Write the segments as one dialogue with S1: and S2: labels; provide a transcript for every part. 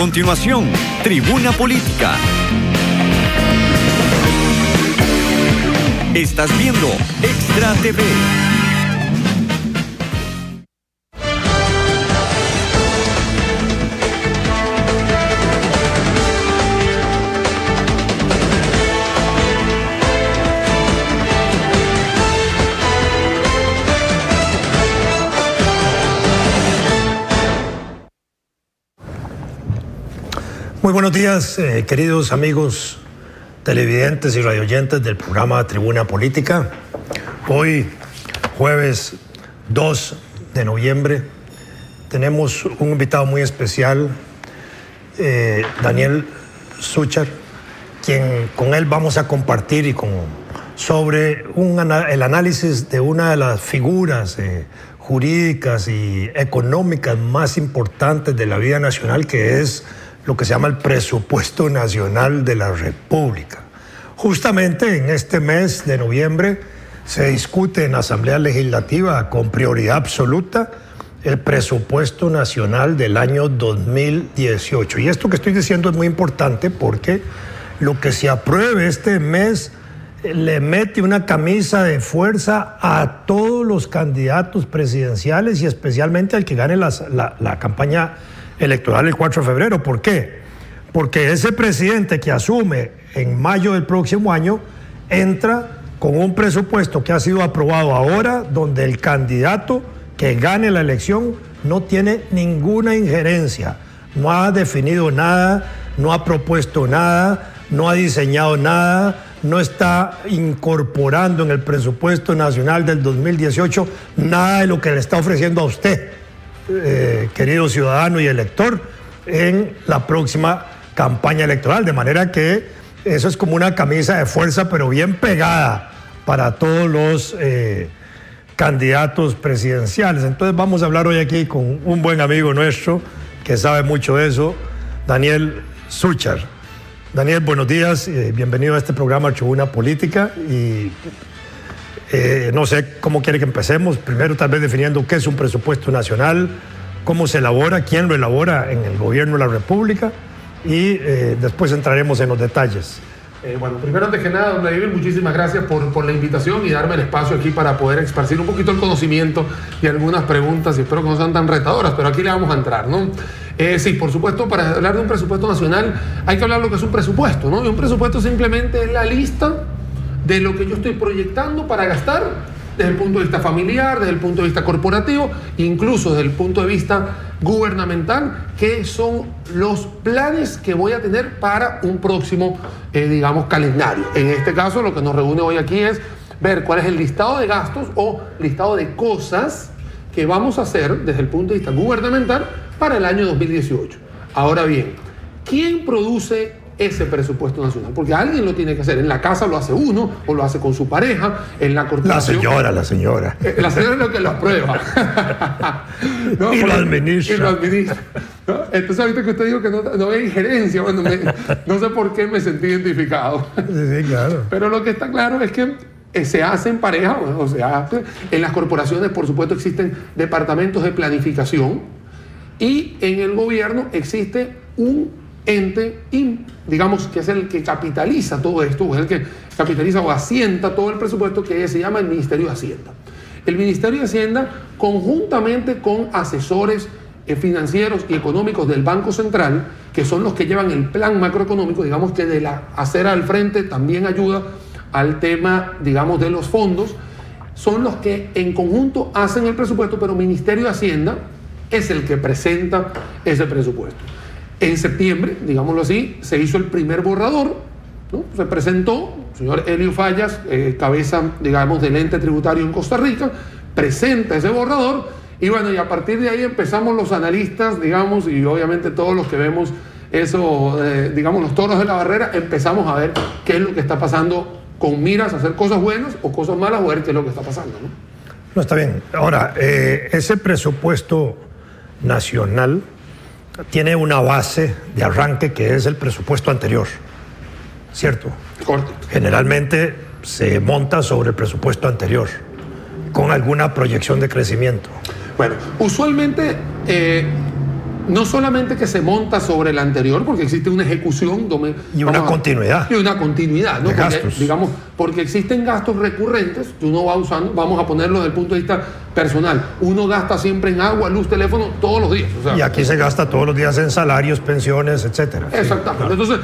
S1: continuación, Tribuna Política. Estás viendo Extra TV.
S2: Muy buenos días, queridos amigos televidentes y radioyentes del programa Tribuna Política. Hoy, jueves 2 de noviembre, tenemos un invitado muy especial, Daniel Súchar, quien con él vamos a compartir sobre el análisis de una de las figuras jurídicas y económicas más importantes de la vida nacional, que es lo que se llama el Presupuesto Nacional de la República. Justamente en este mes de noviembre se discute en la Asamblea Legislativa con prioridad absoluta el Presupuesto Nacional del año 2018. Y esto que estoy diciendo es muy importante porque lo que se apruebe este mes le mete una camisa de fuerza a todos los candidatos presidenciales y especialmente al que gane la campaña electoral el 4 de febrero. ¿Por qué? Porque ese presidente que asume en mayo del próximo año entra con un presupuesto que ha sido aprobado ahora, donde el candidato que gane la elección no tiene ninguna injerencia, no ha definido nada, no ha propuesto nada, no ha diseñado nada, no está incorporando en el presupuesto nacional del 2018 nada de lo que le está ofreciendo a usted, querido ciudadano y elector, en la próxima campaña electoral. De manera que eso es como una camisa de fuerza, pero bien pegada para todos los candidatos presidenciales. Entonces vamos a hablar hoy aquí con un buen amigo nuestro que sabe mucho de eso, Daniel Súchar. Daniel, buenos días, bienvenido a este programa Tribuna Política. Y no sé cómo quiere que empecemos. Primero, tal vez definiendo qué es un presupuesto nacional, cómo se elabora, quién lo elabora en el gobierno de la República, y después entraremos en los detalles.
S3: Bueno, primero, antes que nada, don David, muchísimas gracias por la invitación y darme el espacio aquí para poder esparcir un poquito el conocimiento y algunas preguntas, y espero que no sean tan retadoras, pero aquí le vamos a entrar, ¿no? Sí, por supuesto, para hablar de un presupuesto nacional hay que hablar de lo que es un presupuesto, ¿no? Y un presupuesto simplemente es la lista de lo que yo estoy proyectando para gastar desde el punto de vista familiar, desde el punto de vista corporativo, incluso desde el punto de vista gubernamental, que son los planes que voy a tener para un próximo, digamos, calendario. En este caso, lo que nos reúne hoy aquí es ver cuál es el listado de gastos o listado de cosas que vamos a hacer desde el punto de vista gubernamental para el año 2018. Ahora bien, ¿quién produce ese presupuesto nacional? Porque alguien lo tiene que hacer. En la casa lo hace uno, o lo hace con su pareja, en la corporación.
S2: La señora.
S3: La señora es lo que lo aprueba. ¿No?
S2: Y lo administra.
S3: Y lo administra, ¿no? Entonces, ahorita que usted dijo que no hay injerencia, bueno, no sé por qué me sentí identificado.
S2: Sí, claro.
S3: Pero lo que está claro es que se hace en pareja, o se hace. En las corporaciones, por supuesto, existen departamentos de planificación, y en el gobierno existe un ente, digamos, que es el que capitaliza todo esto, o es el que capitaliza o asienta todo el presupuesto, que se llama el Ministerio de Hacienda. El Ministerio de Hacienda, conjuntamente con asesores financieros y económicos del Banco Central, que son los que llevan el plan macroeconómico, digamos que de la acera al frente también ayuda al tema, digamos, de los fondos, son los que en conjunto hacen el presupuesto, pero Ministerio de Hacienda es el que presenta ese presupuesto. En septiembre, digámoslo así, se hizo el primer borrador, ¿no? Se presentó, el señor Elio Fallas, cabeza, digamos, del ente tributario en Costa Rica, presenta ese borrador, y bueno, y a partir de ahí empezamos los analistas, digamos, y obviamente todos los que vemos eso, digamos, los toros de la barrera, empezamos a ver qué es lo que está pasando, con miras a hacer cosas buenas o cosas malas, o ver qué es lo que está pasando, ¿no?
S2: No, está bien. Ahora, ese presupuesto nacional tiene una base de arranque que es el presupuesto anterior, ¿cierto?
S3: Correcto.
S2: Generalmente se monta sobre el presupuesto anterior, con alguna proyección de crecimiento.
S3: Bueno, usualmente no solamente que se monta sobre el anterior, porque existe una ejecución
S2: y una continuidad.
S3: Y una continuidad, ¿no?
S2: De gastos.
S3: Digamos, porque existen gastos recurrentes que uno va usando, vamos a ponerlo desde el punto de vista personal. Uno gasta siempre en agua, luz, teléfono, todos los días. O sea,
S2: y aquí se gasta todos los días en salarios, pensiones, etcétera.
S3: Exactamente. Sí, claro. Entonces,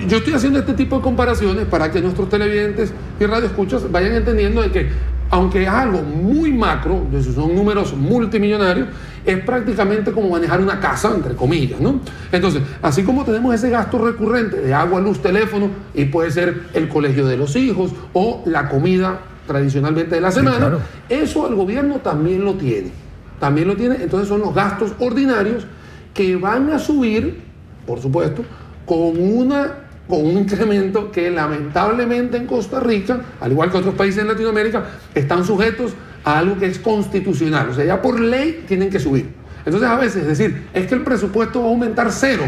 S3: yo estoy haciendo este tipo de comparaciones para que nuestros televidentes y radioescuchas vayan entendiendo de que, aunque es algo muy macro, son números multimillonarios, es prácticamente como manejar una casa, entre comillas, ¿no? Entonces, así como tenemos ese gasto recurrente de agua, luz, teléfono, y puede ser el colegio de los hijos o la comida tradicionalmente de la semana, sí, claro, eso el gobierno también lo tiene. También lo tiene, entonces son los gastos ordinarios que van a subir, por supuesto, con un incremento que lamentablemente en Costa Rica, al igual que otros países en Latinoamérica, están sujetos a algo que es constitucional. O sea, ya por ley tienen que subir. Entonces, a veces decir, es que el presupuesto va a aumentar 0,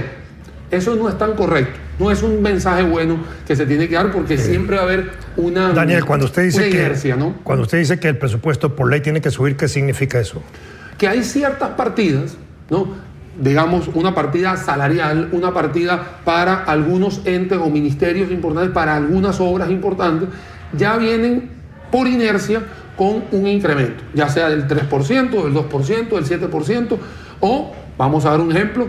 S3: eso no es tan correcto. No es un mensaje bueno que se tiene que dar, porque siempre va a haber una
S2: Daniel, cuando usted dice
S3: inercia, ¿no?
S2: Cuando usted dice que el presupuesto por ley tiene que subir, ¿qué significa eso?
S3: Que hay ciertas partidas, ¿no? Digamos, una partida salarial, una partida para algunos entes o ministerios importantes, para algunas obras importantes, ya vienen por inercia con un incremento, ya sea del 3%, del 2%, del 7%, o, vamos a dar un ejemplo,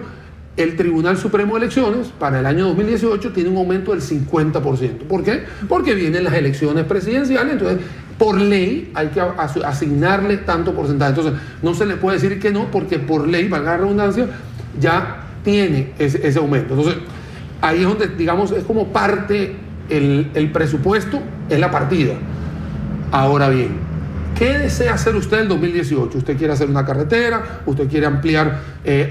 S3: el Tribunal Supremo de Elecciones para el año 2018 tiene un aumento del 50%. ¿Por qué? Porque vienen las elecciones presidenciales, entonces por ley hay que asignarle tanto porcentaje. Entonces no se le puede decir que no, porque por ley, valga la redundancia, ya tiene ese aumento. Entonces ahí es donde, digamos, es como parte el presupuesto, es la partida. Ahora bien, ¿qué desea hacer usted en 2018? ¿Usted quiere hacer una carretera? ¿Usted quiere ampliar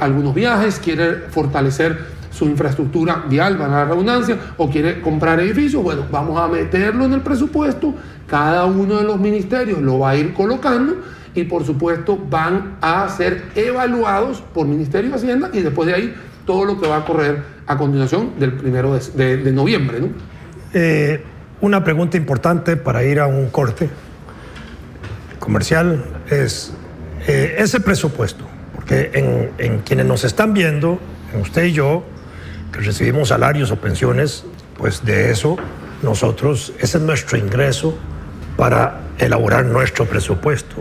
S3: algunos viajes? ¿Quiere fortalecer su infraestructura vial, para la redundancia? ¿O quiere comprar edificios? Bueno, vamos a meterlo en el presupuesto. Cada uno de los ministerios lo va a ir colocando y, por supuesto, van a ser evaluados por Ministerio de Hacienda, y después de ahí todo lo que va a correr a continuación del 1 de noviembre, ¿no?
S2: Una pregunta importante para ir a un corte comercial es ese presupuesto, porque en quienes nos están viendo, en usted y yo, que recibimos salarios o pensiones, pues de eso nosotros, ese es nuestro ingreso para elaborar nuestro presupuesto.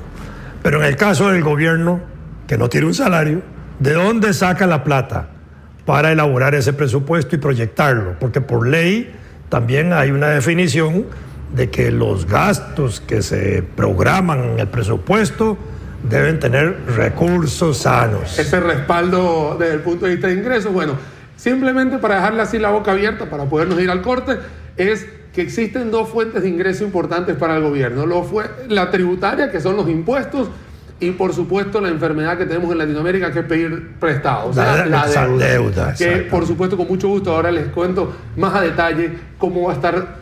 S2: Pero en el caso del gobierno, que no tiene un salario, ¿de dónde saca la plata para elaborar ese presupuesto y proyectarlo? Porque por ley también hay una definición de que los gastos que se programan en el presupuesto deben tener recursos sanos.
S3: Ese respaldo desde el punto de vista de ingresos, bueno, simplemente para dejarle así la boca abierta, para podernos ir al corte, es que existen dos fuentes de ingreso importantes para el gobierno. La tributaria, que son los impuestos, y por supuesto la enfermedad que tenemos en Latinoamérica, que es pedir prestado, o sea, la deuda, que por supuesto, con mucho gusto ahora les cuento más a detalle cómo va a estar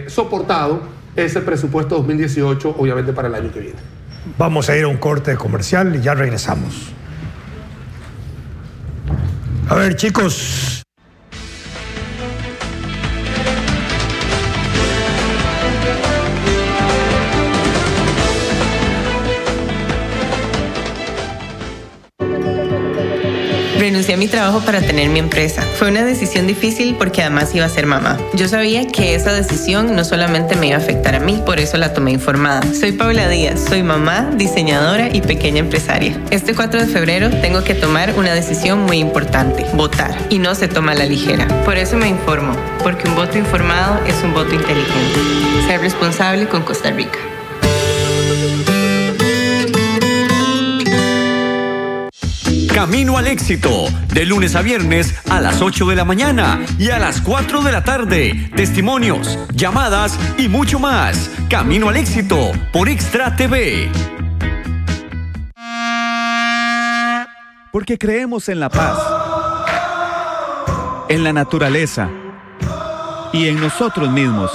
S3: soportado ese presupuesto 2018, obviamente para el año que viene.
S2: Vamos a ir a un corte comercial y ya regresamos. A ver, chicos.
S4: Renuncié a mi trabajo para tener mi empresa. Fue una decisión difícil porque además iba a ser mamá. Yo sabía que esa decisión no solamente me iba a afectar a mí, por eso la tomé informada. Soy Paula Díaz, soy mamá, diseñadora y pequeña empresaria. Este 4 de febrero tengo que tomar una decisión muy importante: votar. Y no se toma a la ligera. Por eso me informo, porque un voto informado es un voto inteligente. Ser responsable con Costa Rica.
S1: Camino al éxito, de lunes a viernes a las 8 de la mañana y a las 4 de la tarde. Testimonios, llamadas y mucho más. Camino al éxito por Extra TV.
S5: Porque creemos en la paz, en la naturaleza y en nosotros mismos.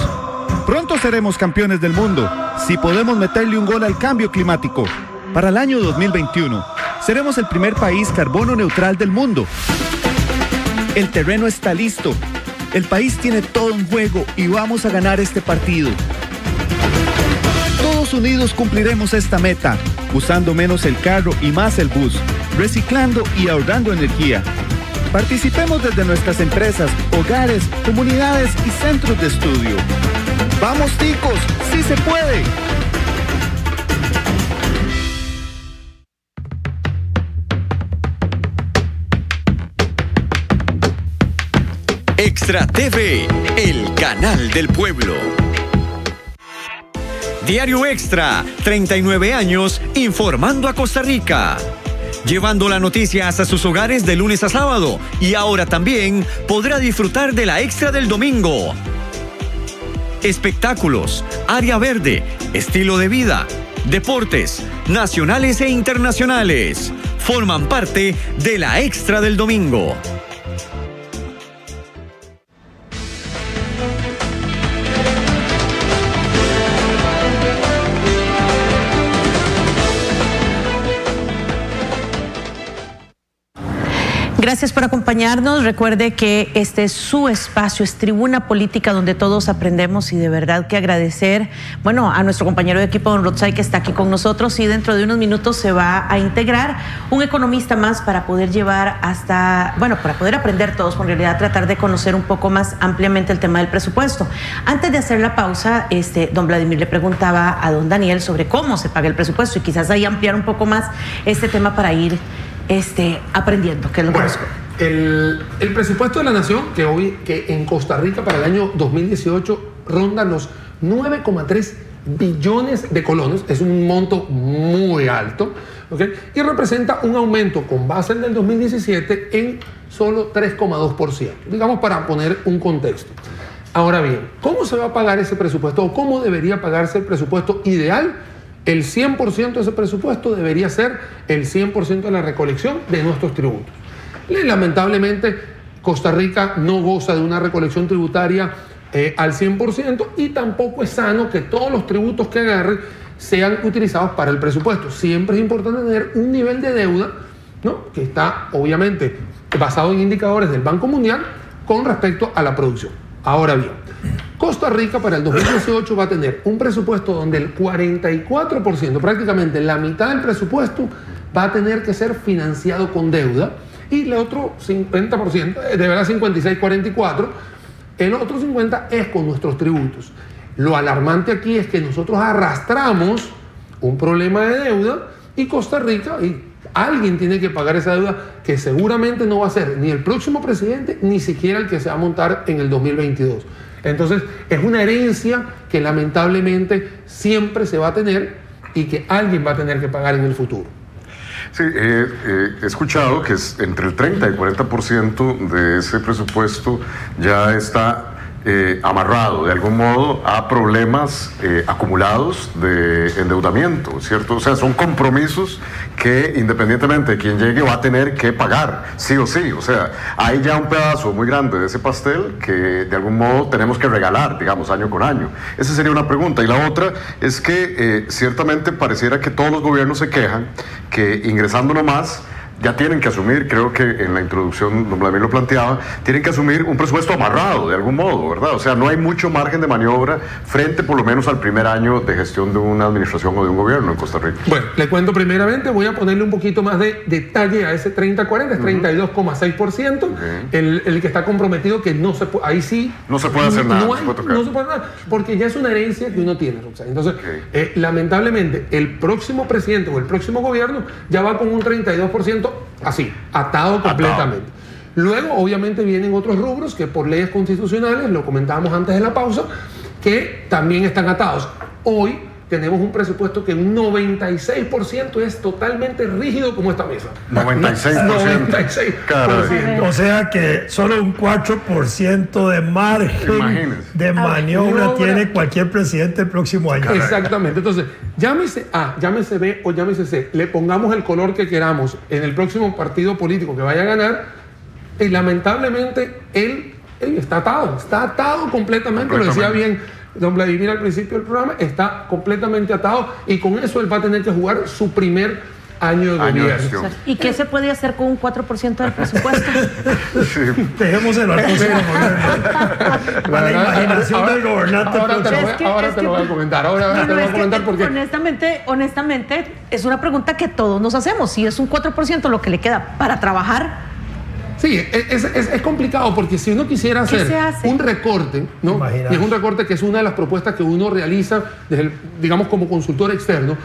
S5: Pronto seremos campeones del mundo si podemos meterle un gol al cambio climático. Para el año 2021, seremos el primer país carbono neutral del mundo. El terreno está listo. El país tiene todo en juego y vamos a ganar este partido. Todos unidos cumpliremos esta meta, usando menos el carro y más el bus, reciclando y ahorrando energía, Participemos desde nuestras empresas, hogares, comunidades y centros de estudio. ¡Vamos, ticos! ¡Sí se puede!
S1: Extra TV, el canal del pueblo. Diario Extra, 39 años informando a Costa Rica. Llevando la noticia hasta sus hogares de lunes a sábado. Y ahora también podrá disfrutar de la Extra del domingo. Espectáculos, área verde, estilo de vida, deportes, nacionales e internacionales. Forman parte de la Extra del domingo.
S6: Gracias por acompañarnos. Recuerde que este es su espacio, es Tribuna Política, donde todos aprendemos, y de verdad que agradecer, bueno, a nuestro compañero de equipo, don Rotzai, que está aquí con nosotros, y dentro de unos minutos se va a integrar un economista más para poder llevar hasta, bueno, para poder aprender todos, en realidad tratar de conocer un poco más ampliamente el tema del presupuesto. Antes de hacer la pausa, don Vladimir le preguntaba a don Daniel sobre cómo se paga el presupuesto, y quizás ahí ampliar un poco más este tema para ir aprendiendo, que es lo que nos...
S3: El presupuesto de la nación, que en Costa Rica para el año 2018 ronda los 9,3 billones de colones, es un monto muy alto, ¿okay? Y representa un aumento con base en el 2017 en solo 3,2%, digamos, para poner un contexto. Ahora bien, ¿cómo se va a pagar ese presupuesto, o cómo debería pagarse el presupuesto ideal? El 100% de ese presupuesto debería ser el 100% de la recolección de nuestros tributos. Lamentablemente, Costa Rica no goza de una recolección tributaria al 100%, y tampoco es sano que todos los tributos que agarren sean utilizados para el presupuesto. Siempre es importante tener un nivel de deuda, ¿no?, que está obviamente basado en indicadores del Banco Mundial con respecto a la producción. Ahora bien, Costa Rica para el 2018 va a tener un presupuesto donde el 44%, prácticamente la mitad del presupuesto, va a tener que ser financiado con deuda, y el otro 50%, de verdad 56-44%, el otro 50% es con nuestros tributos. Lo alarmante aquí es que nosotros arrastramos un problema de deuda, y Costa Rica, y alguien tiene que pagar esa deuda, que seguramente no va a ser ni el próximo presidente, ni siquiera el que se va a montar en el 2022. Entonces, es una herencia que lamentablemente siempre se va a tener, y que alguien va a tener que pagar en el futuro.
S7: Sí, he escuchado que entre el 30 y 40% de ese presupuesto ya está amarrado de algún modo a problemas acumulados de endeudamiento, ¿cierto? O sea, son compromisos que, independientemente de quién llegue, va a tener que pagar, sí o sí. O sea, hay ya un pedazo muy grande de ese pastel que de algún modo tenemos que regalar, digamos, año con año. Esa sería una pregunta. Y la otra es que ciertamente pareciera que todos los gobiernos se quejan que ingresando nomás ya tienen que asumir, creo que en la introducción don Vladimir lo planteaba, tienen que asumir un presupuesto amarrado de algún modo, ¿verdad? O sea, no hay mucho margen de maniobra frente por lo menos al primer año de gestión de una administración o de un gobierno en Costa Rica.
S3: Bueno, le cuento primeramente, voy a ponerle un poquito más de detalle a ese 30-40, es 32,6%, el que está comprometido, que no se puede, ahí sí...
S7: No se puede hacer nada,
S3: no se puede nada, porque ya es una herencia que uno tiene. O sea, entonces, lamentablemente, el próximo presidente o el próximo gobierno ya va con un 32%, así, atado completamente. Luego, obviamente, vienen otros rubros que por leyes constitucionales, lo comentábamos antes de la pausa, que también están atados. Hoy tenemos un presupuesto que un 96% es totalmente rígido como esta mesa.
S7: 96%.
S2: O sea que solo un 4% de margen de maniobra tiene cualquier presidente el próximo año.
S3: Exactamente. Entonces, llámese A, llámese B o llámese C, le pongamos el color que queramos en el próximo partido político que vaya a ganar, y lamentablemente él está atado completamente. Lo decía bien don Vladimir al principio del programa, está completamente atado, y con eso él va a tener que jugar su primer año de gobierno.
S6: ¿Y qué se puede hacer con un 4% del presupuesto?
S2: Dejemos el arroz. La imaginación del gobernante.
S3: Ahora te lo voy a comentar. Porque
S6: honestamente, es una pregunta que todos nos hacemos. Si es un 4% lo que le queda para trabajar,
S3: Sí, es complicado porque si uno quisiera hacer un recorte, ¿no? Y es un recorte que es una de las propuestas que uno realiza, digamos, como consultor externo,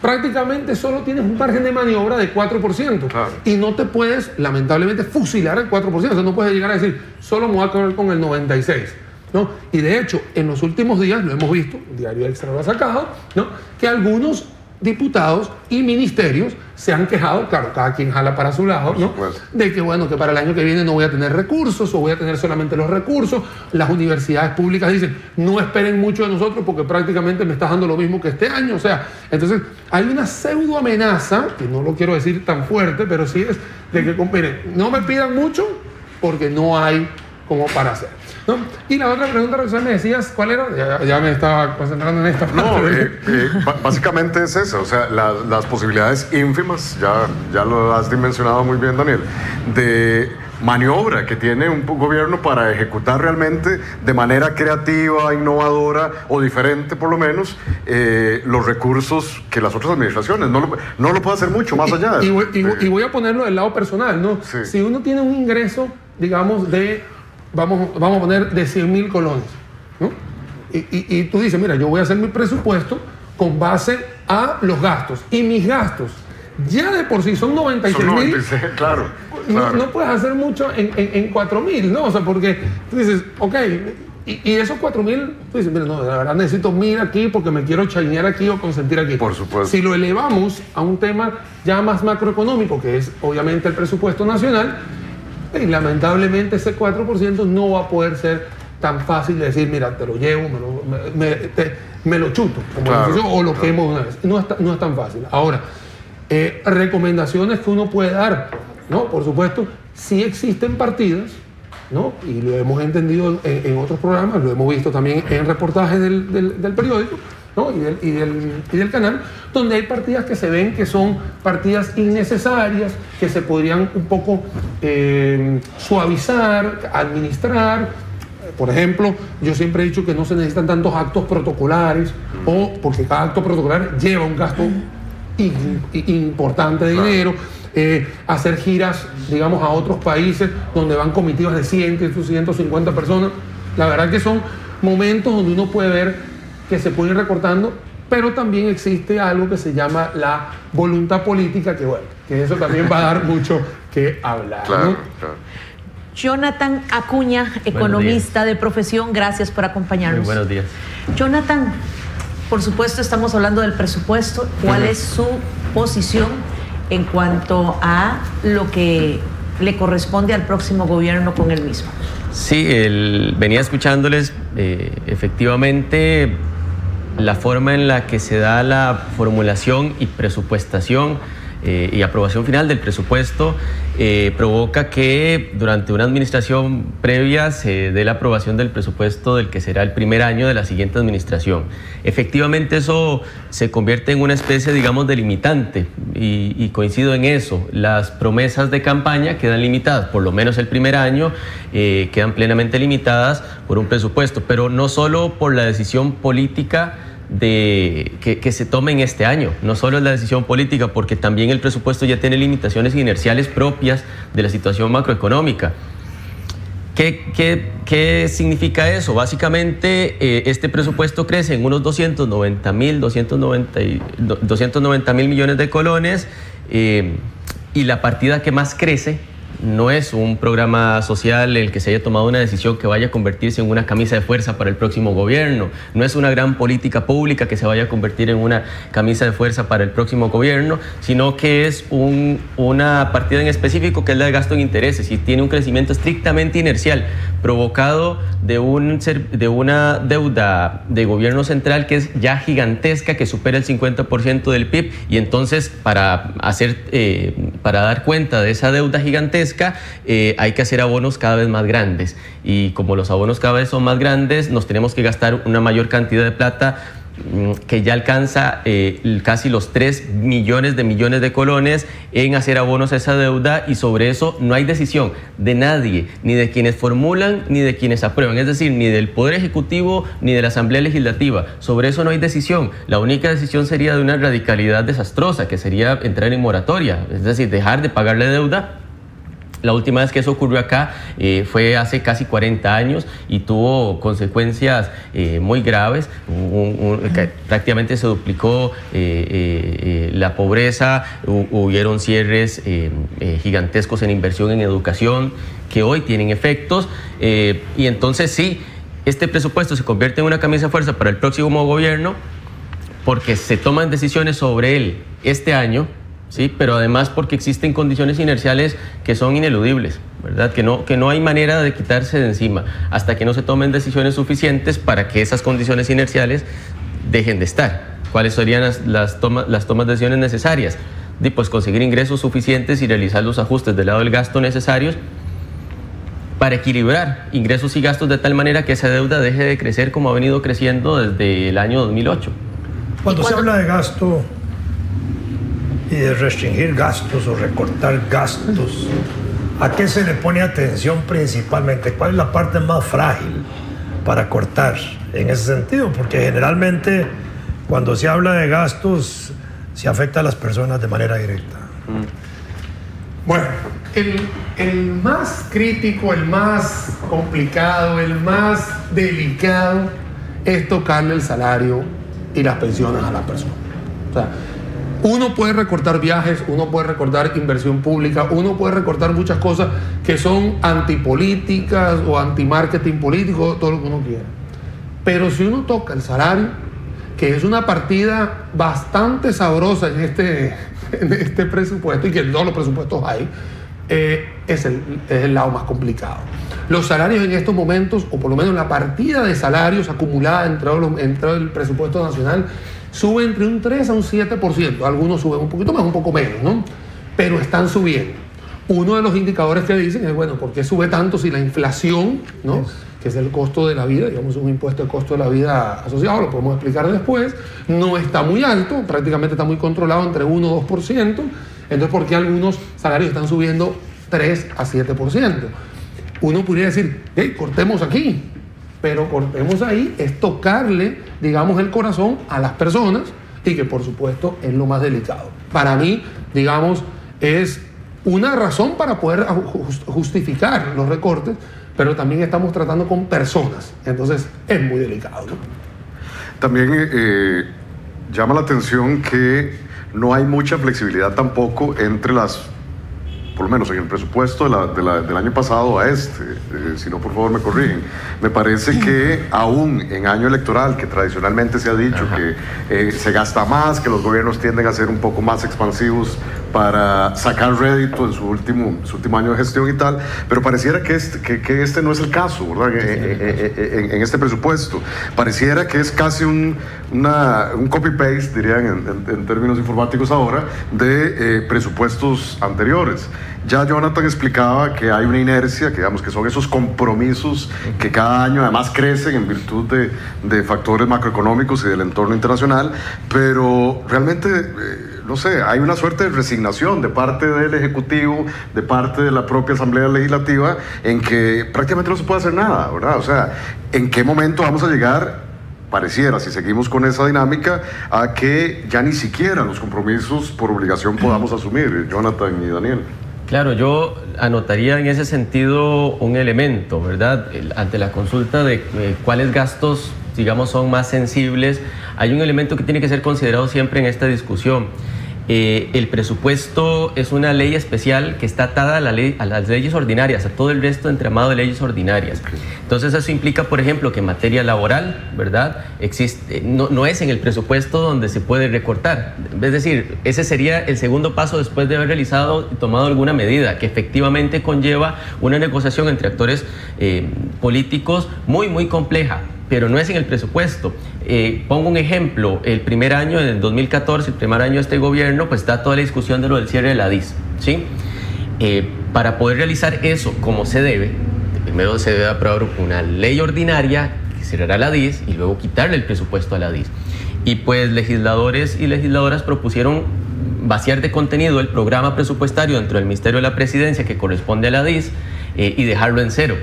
S3: prácticamente solo tienes un margen de maniobra de 4%. Claro. Y no te puedes, lamentablemente, fusilar el 4%. O sea, no puedes llegar a decir, solo me voy a quedar con el 96%. ¿No? Y de hecho, en los últimos días, lo hemos visto, el Diario Extra lo ha sacado, ¿no? Que algunos diputados y ministerios se han quejado, claro, cada quien jala para su lado, ¿no? De que, bueno, que para el año que viene no voy a tener recursos o voy a tener solamente los recursos. Las universidades públicas dicen, no esperen mucho de nosotros porque prácticamente me estás dando lo mismo que este año. O sea, entonces hay una pseudo amenaza, que no lo quiero decir tan fuerte, pero sí es de que, miren, no me pidan mucho porque no hay como para hacer, ¿no? Y la otra pregunta, Roxana, me decías, ¿cuál era? Ya me estaba concentrando en esta parte.
S7: No, básicamente es eso, o sea, las posibilidades ínfimas, ya lo has dimensionado muy bien, Daniel, de maniobra que tiene un gobierno para ejecutar realmente de manera creativa, innovadora o diferente por lo menos los recursos que las otras administraciones. No lo puede hacer mucho más allá.
S3: Y voy a ponerlo del lado personal, ¿no? Sí. Si uno tiene un ingreso, digamos, de... Vamos a poner de 100.000 colones, ¿no? Y tú dices, mira, yo voy a hacer mi presupuesto con base a los gastos. Y mis gastos, ya de por sí son 96.000.
S7: Claro.
S3: No puedes hacer mucho en 4.000, ¿no? O sea, porque tú dices, ok, y esos 4.000, tú dices, mira, no, la verdad necesito 1.000 aquí porque me quiero chainear aquí o consentir aquí.
S7: Por supuesto.
S3: Si lo elevamos a un tema ya más macroeconómico, que es obviamente el presupuesto nacional, y lamentablemente ese 4% no va a poder ser tan fácil de decir, mira, te lo llevo, me lo chuto, como claro, o lo quemo una vez. No es tan fácil. Ahora, recomendaciones que uno puede dar, ¿no? Por supuesto, sí existen partidas, ¿no? Y lo hemos entendido en otros programas, lo hemos visto también en reportajes del periódico, ¿no? y del canal, donde hay partidas que se ven que son partidas innecesarias, que se podrían un poco suavizar, administrar. Por ejemplo, yo siempre he dicho que no se necesitan tantos actos protocolares, o porque cada acto protocolar lleva un gasto importante de dinero. Hacer giras, digamos, a otros países donde van comitivas de 100, 150 personas. La verdad que son momentos donde uno puede ver que se puede ir recortando, pero también existe algo que se llama la voluntad política, que bueno, que eso también va a dar mucho que hablar,
S7: claro,
S3: ¿no?
S7: Claro.
S6: Jonathan Acuña, economista de profesión, gracias por acompañarnos.
S8: Muy buenos días.
S6: Jonathan, por supuesto estamos hablando del presupuesto. ¿Cuál es su posición en cuanto a lo que le corresponde al próximo gobierno con el mismo?
S8: Sí, venía escuchándoles, efectivamente, la forma en la que se da la formulación y presupuestación y aprobación final del presupuesto provoca que durante una administración previa se dé la aprobación del presupuesto del que será el primer año de la siguiente administración. Efectivamente eso se convierte en una especie, digamos, de limitante y coincido en eso. Las promesas de campaña quedan limitadas, por lo menos el primer año quedan plenamente limitadas por un presupuesto, pero no solo por la decisión política que se tome en este año. No solo es la decisión política, porque también el presupuesto ya tiene limitaciones inerciales propias de la situación macroeconómica. ¿Qué significa eso? Básicamente, este presupuesto crece en unos 290 mil millones de colones y la partida que más crece no es un programa social el que se haya tomado una decisión que vaya a convertirse en una camisa de fuerza para el próximo gobierno. No es una gran política pública que se vaya a convertir en una camisa de fuerza para el próximo gobierno, sino que es una partida en específico que es la de gasto en intereses y tiene un crecimiento estrictamente inercial provocado de una deuda de gobierno central que es ya gigantesca, que supera el 50% del PIB, y entonces para dar cuenta de esa deuda gigantesca hay que hacer abonos cada vez más grandes, y como los abonos cada vez son más grandes nos tenemos que gastar una mayor cantidad de plata que ya alcanza casi los 3 millones de colones en hacer abonos a esa deuda, y sobre eso no hay decisión de nadie, ni de quienes formulan ni de quienes aprueban, es decir, ni del Poder Ejecutivo ni de la Asamblea Legislativa. Sobre eso no hay decisión. La única decisión sería de una radicalidad desastrosa, que sería entrar en moratoria, es decir, dejar de pagarle deuda La última vez que eso ocurrió acá fue hace casi 40 años y tuvo consecuencias muy graves. Prácticamente se duplicó la pobreza, hubieron cierres gigantescos en inversión en educación que hoy tienen efectos. Y entonces sí, este presupuesto se convierte en una camisa de fuerza para el próximo gobierno porque se toman decisiones sobre él este año. Sí, pero además porque existen condiciones inerciales que son ineludibles, ¿verdad? Que no hay manera de quitarse de encima hasta que no se tomen decisiones suficientes para que esas condiciones inerciales dejen de estar. ¿Cuáles serían las tomas de decisiones necesarias? Pues conseguir ingresos suficientes y realizar los ajustes del lado del gasto necesarios para equilibrar ingresos y gastos de tal manera que esa deuda deje de crecer como ha venido creciendo desde el año 2008.
S2: Cuando se habla de gasto y de restringir gastos o recortar gastos, ¿a qué se le pone atención principalmente? ¿Cuál es la parte más frágil para cortar en ese sentido? Porque generalmente cuando se habla de gastos se afecta a las personas de manera directa.
S3: Bueno, el más crítico, el más complicado, el más delicado es tocarle el salario y las pensiones a las personas. O sea, uno puede recortar viajes, uno puede recortar inversión pública, uno puede recortar muchas cosas que son antipolíticas o antimarketing político, todo lo que uno quiera. Pero si uno toca el salario, que es una partida bastante sabrosa en este presupuesto, y que en todos los presupuestos hay, es el lado más complicado. Los salarios en estos momentos, o por lo menos la partida de salarios acumulada entre el presupuesto nacional, sube entre un 3 a un 7%. Algunos suben un poquito más, un poco menos, ¿no? Pero están subiendo. Uno de los indicadores que dicen es, bueno, ¿por qué sube tanto si la inflación, ¿no? Que es el costo de la vida, digamos, un impuesto de costo de la vida asociado, lo podemos explicar después, no está muy alto, prácticamente está muy controlado entre 1 o 2%. Entonces, ¿por qué algunos salarios están subiendo 3 a 7%? Uno podría decir, hey, cortemos aquí. Pero cortemos ahí, es tocarle, digamos, el corazón a las personas y que, por supuesto, es lo más delicado. Para mí, digamos, es una razón para poder justificar los recortes, pero también estamos tratando con personas. Entonces, es muy delicado, ¿no?
S7: También llama la atención que no hay mucha flexibilidad tampoco entre las... por lo menos en el presupuesto del año pasado a si no, por favor me corrigen. Me parece que aún en año electoral, que tradicionalmente se ha dicho que se gasta más, que los gobiernos tienden a ser un poco más expansivos para sacar rédito en su último año de gestión y tal, pero pareciera que este no es el caso, ¿verdad? En este presupuesto. Pareciera que es casi un copy-paste, dirían en términos informáticos ahora, de presupuestos anteriores. Ya Jonathan explicaba que hay una inercia, que digamos que son esos compromisos que cada año además crecen en virtud de factores macroeconómicos y del entorno internacional, pero realmente, no sé, hay una suerte de resignación de parte del Ejecutivo, de parte de la propia Asamblea Legislativa, en que prácticamente no se puede hacer nada, ¿verdad? O sea, ¿en qué momento vamos a llegar? Pareciera, si seguimos con esa dinámica, a que ya ni siquiera los compromisos por obligación podamos asumir, Jonathan y Daniel.
S8: Claro, yo anotaría en ese sentido un elemento, ¿verdad? Ante la consulta de cuáles gastos, digamos, son más sensibles, hay un elemento que tiene que ser considerado siempre en esta discusión. El presupuesto es una ley especial que está atada a las leyes ordinarias, a todo el resto entramado de leyes ordinarias. Entonces eso implica, por ejemplo, que en materia laboral, ¿verdad? No es en el presupuesto donde se puede recortar. Es decir, ese sería el segundo paso después de haber realizado y tomado alguna medida que efectivamente conlleva una negociación entre actores políticos muy, muy compleja. Pero no es en el presupuesto. Pongo un ejemplo, el primer año, en el 2014, el primer año de este gobierno, pues está toda la discusión de lo del cierre de la DIS, ¿sí? Para poder realizar eso como se debe, primero se debe aprobar una ley ordinaria que cerrará la DIS y luego quitarle el presupuesto a la DIS. Y pues legisladores y legisladoras propusieron vaciar de contenido el programa presupuestario dentro del Ministerio de la Presidencia que corresponde a la DIS y dejarlo en cero.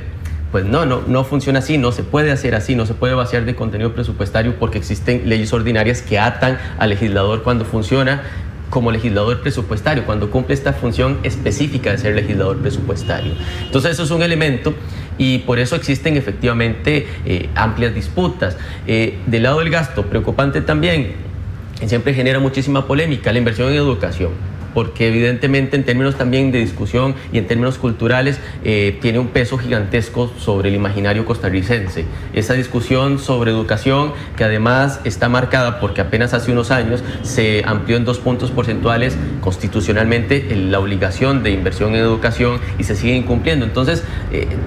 S8: Pues no funciona así, no se puede hacer así, no se puede vaciar de contenido presupuestario porque existen leyes ordinarias que atan al legislador cuando funciona como legislador presupuestario, cuando cumple esta función específica de ser legislador presupuestario. Entonces eso es un elemento y por eso existen efectivamente amplias disputas. Del lado del gasto, preocupante también, siempre genera muchísima polémica, la inversión en educación, porque evidentemente en términos también de discusión y en términos culturales tiene un peso gigantesco sobre el imaginario costarricense. Esa discusión sobre educación, que además está marcada porque apenas hace unos años se amplió en 2 puntos porcentuales constitucionalmente la obligación de inversión en educación y se sigue incumpliendo. Entonces,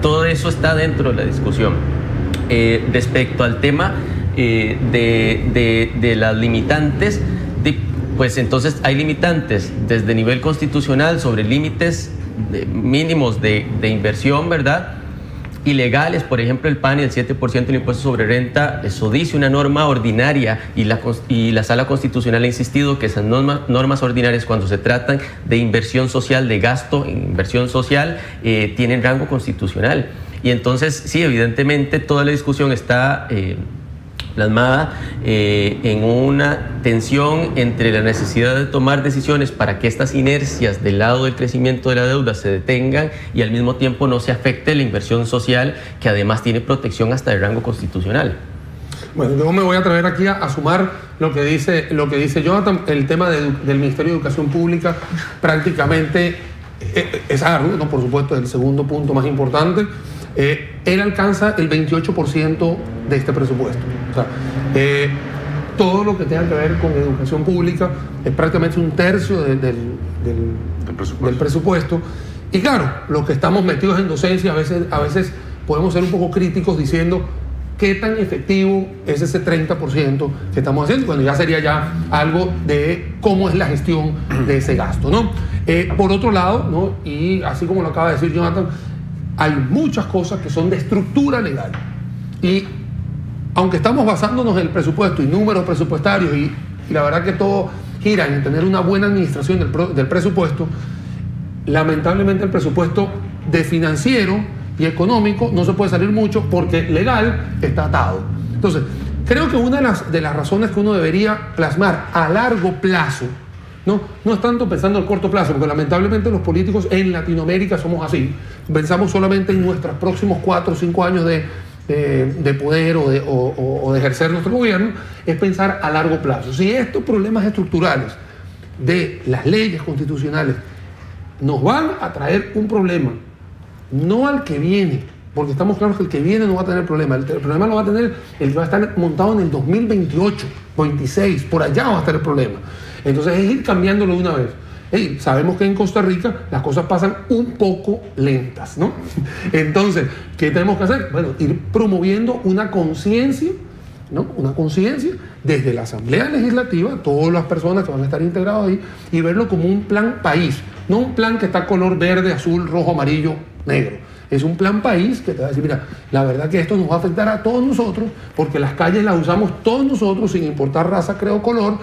S8: todo eso está dentro de la discusión. Respecto al tema de las limitantes, pues entonces hay limitantes desde nivel constitucional sobre límites mínimos de inversión, ¿verdad? Ilegales, por ejemplo, el PAN y el 7% del impuesto sobre renta, eso dice una norma ordinaria y la Sala Constitucional ha insistido que esas normas ordinarias, cuando se tratan de inversión social, de gasto en inversión social, tienen rango constitucional. Y entonces, sí, evidentemente toda la discusión está plasmada en una tensión entre la necesidad de tomar decisiones para que estas inercias del lado del crecimiento de la deuda se detengan y al mismo tiempo no se afecte la inversión social, que además tiene protección hasta el rango constitucional.
S3: Bueno, yo me voy a atrever aquí a sumar lo que dice Jonathan. El tema del Ministerio de Educación Pública prácticamente es arduo, ¿no? Por supuesto, el segundo punto más importante. Él alcanza el 28% de este presupuesto. O sea, todo lo que tenga que ver con educación pública es prácticamente 1/3 del presupuesto. Y claro, los que estamos metidos en docencia a veces podemos ser un poco críticos diciendo qué tan efectivo es ese 30% que estamos haciendo, cuando ya sería ya algo de cómo es la gestión de ese gasto, ¿no? Por otro lado, ¿no? Y así como lo acaba de decir Jonathan, hay muchas cosas que son de estructura legal. Y aunque estamos basándonos en el presupuesto y números presupuestarios y la verdad que todo gira en tener una buena administración del presupuesto, lamentablemente el presupuesto de financiero y económico no se puede salir mucho porque legal está atado. Entonces, creo que una de las razones que uno debería plasmar a largo plazo, no es tanto pensando en el corto plazo, porque lamentablemente los políticos en Latinoamérica somos así. Pensamos solamente en nuestros próximos 4 o 5 años de poder o de ejercer nuestro gobierno, es pensar a largo plazo. Si estos problemas estructurales de las leyes constitucionales nos van a traer un problema, no al que viene, porque estamos claros que el que viene no va a tener problema. El problema lo va a tener el que va a estar montado en el 2028, 26, por allá va a estar el problema. Entonces es ir cambiándolo de una vez. Sabemos que en Costa Rica las cosas pasan un poco lentas, ¿no? Entonces, ¿qué tenemos que hacer? Bueno, ir promoviendo una conciencia, ¿no? Una conciencia desde la Asamblea Legislativa, todas las personas que van a estar integradas ahí, y verlo como un plan país, no un plan que está color verde, azul, rojo, amarillo, negro. Es un plan país que te va a decir, mira, la verdad que esto nos va a afectar a todos nosotros, porque las calles las usamos todos nosotros, sin importar raza, credo, color,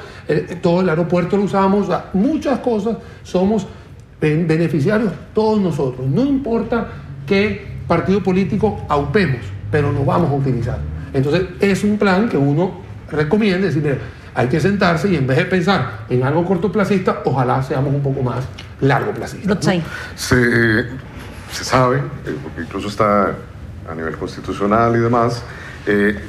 S3: todo el aeropuerto lo usamos, o sea, muchas cosas somos beneficiarios todos nosotros. No importa qué partido político aupemos, pero lo vamos a utilizar. Entonces, es un plan que uno recomienda, decir, mira, hay que sentarse y en vez de pensar en algo cortoplacista, ojalá seamos un poco más largoplacistas, ¿no?
S7: Se sabe, porque incluso está a nivel constitucional y demás,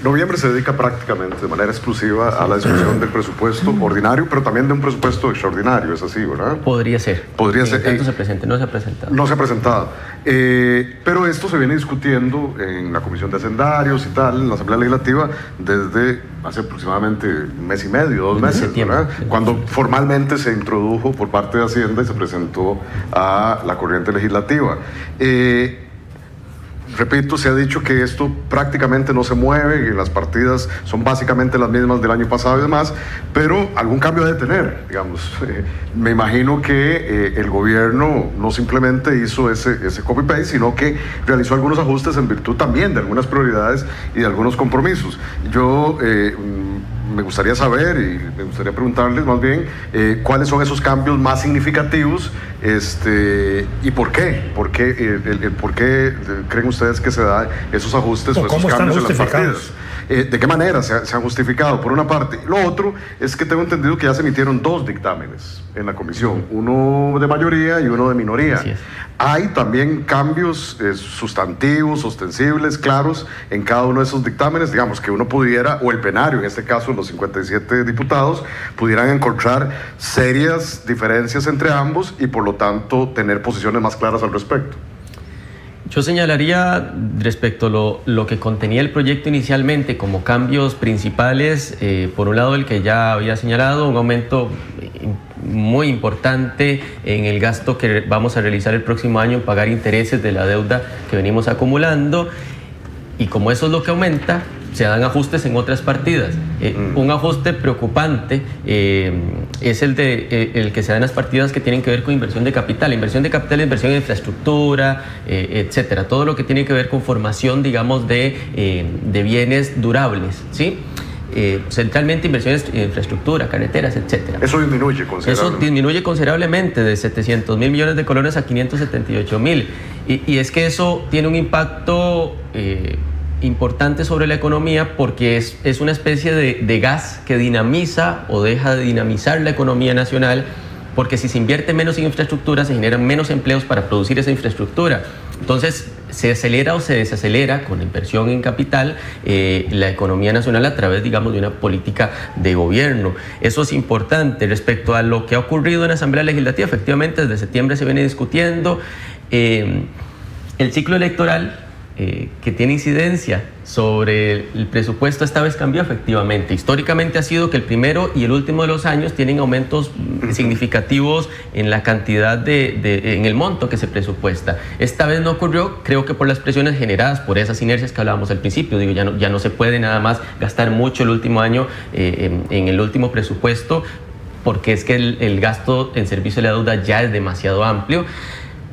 S7: noviembre se dedica prácticamente de manera exclusiva a la discusión del presupuesto ordinario, pero también de un presupuesto extraordinario, es así, ¿verdad?
S8: Podría ser.
S7: Podría ser.
S8: Tanto se presente, no se ha presentado.
S7: No se ha presentado. Pero esto se viene discutiendo en la Comisión de Hacendarios y tal, en la Asamblea Legislativa, desde hace aproximadamente 1 mes y medio, 2 meses, ¿verdad? Cuando formalmente se introdujo por parte de Hacienda y se presentó a la corriente legislativa. Repito, se ha dicho que esto prácticamente no se mueve, que las partidas son básicamente las mismas del año pasado y demás, pero algún cambio debe tener, digamos. Me imagino que el gobierno no simplemente hizo ese copy-paste, sino que realizó algunos ajustes en virtud también de algunas prioridades y de algunos compromisos. Yo me gustaría saber y me gustaría preguntarles más bien cuáles son esos cambios más significativos y por qué. ¿Por qué creen ustedes que se dan esos ajustes o esos cambios en las partidas? ¿De qué manera se ha justificado? Por una parte. Lo otro es que tengo entendido que ya se emitieron 2 dictámenes en la comisión, uno de mayoría y uno de minoría.
S8: Así es.
S7: Hay también cambios sustantivos, ostensibles, claros en cada uno de esos dictámenes, digamos que uno pudiera, o el plenario, en este caso los 57 diputados, pudieran encontrar serias diferencias entre ambos y por lo tanto tener posiciones más claras al respecto.
S8: Yo señalaría respecto a lo que contenía el proyecto inicialmente como cambios principales, por un lado el que ya había señalado, un aumento muy importante en el gasto que vamos a realizar el próximo año en pagar intereses de la deuda que venimos acumulando, y como eso es lo que aumenta, se dan ajustes en otras partidas. Un ajuste preocupante es el que se da en las partidas que tienen que ver con inversión de capital. Inversión de capital es inversión en infraestructura, etcétera. Todo lo que tiene que ver con formación, digamos, de bienes durables, ¿sí? Centralmente inversiones en infraestructura, carreteras, etcétera.
S7: Eso disminuye considerablemente.
S8: Eso disminuye considerablemente de 700.000 millones de colones a 578.000. Y es que eso tiene un impacto importante sobre la economía, porque es una especie de gas que dinamiza o deja de dinamizar la economía nacional, porque si se invierte menos en infraestructura se generan menos empleos para producir esa infraestructura. Entonces se acelera o se desacelera con la inversión en capital la economía nacional a través, digamos, de una política de gobierno. Eso es importante. Respecto a lo que ha ocurrido en la Asamblea Legislativa, efectivamente desde septiembre se viene discutiendo el ciclo electoral que tiene incidencia sobre el presupuesto. Esta vez cambió efectivamente. Históricamente ha sido que el primero y el último de los años tienen aumentos significativos en la cantidad en el monto que se presupuesta. Esta vez no ocurrió, creo que por las presiones generadas por esas inercias que hablábamos al principio. Digo, ya no se puede nada más gastar mucho el último año en el último presupuesto, porque es que el gasto en servicio de la deuda ya es demasiado amplio,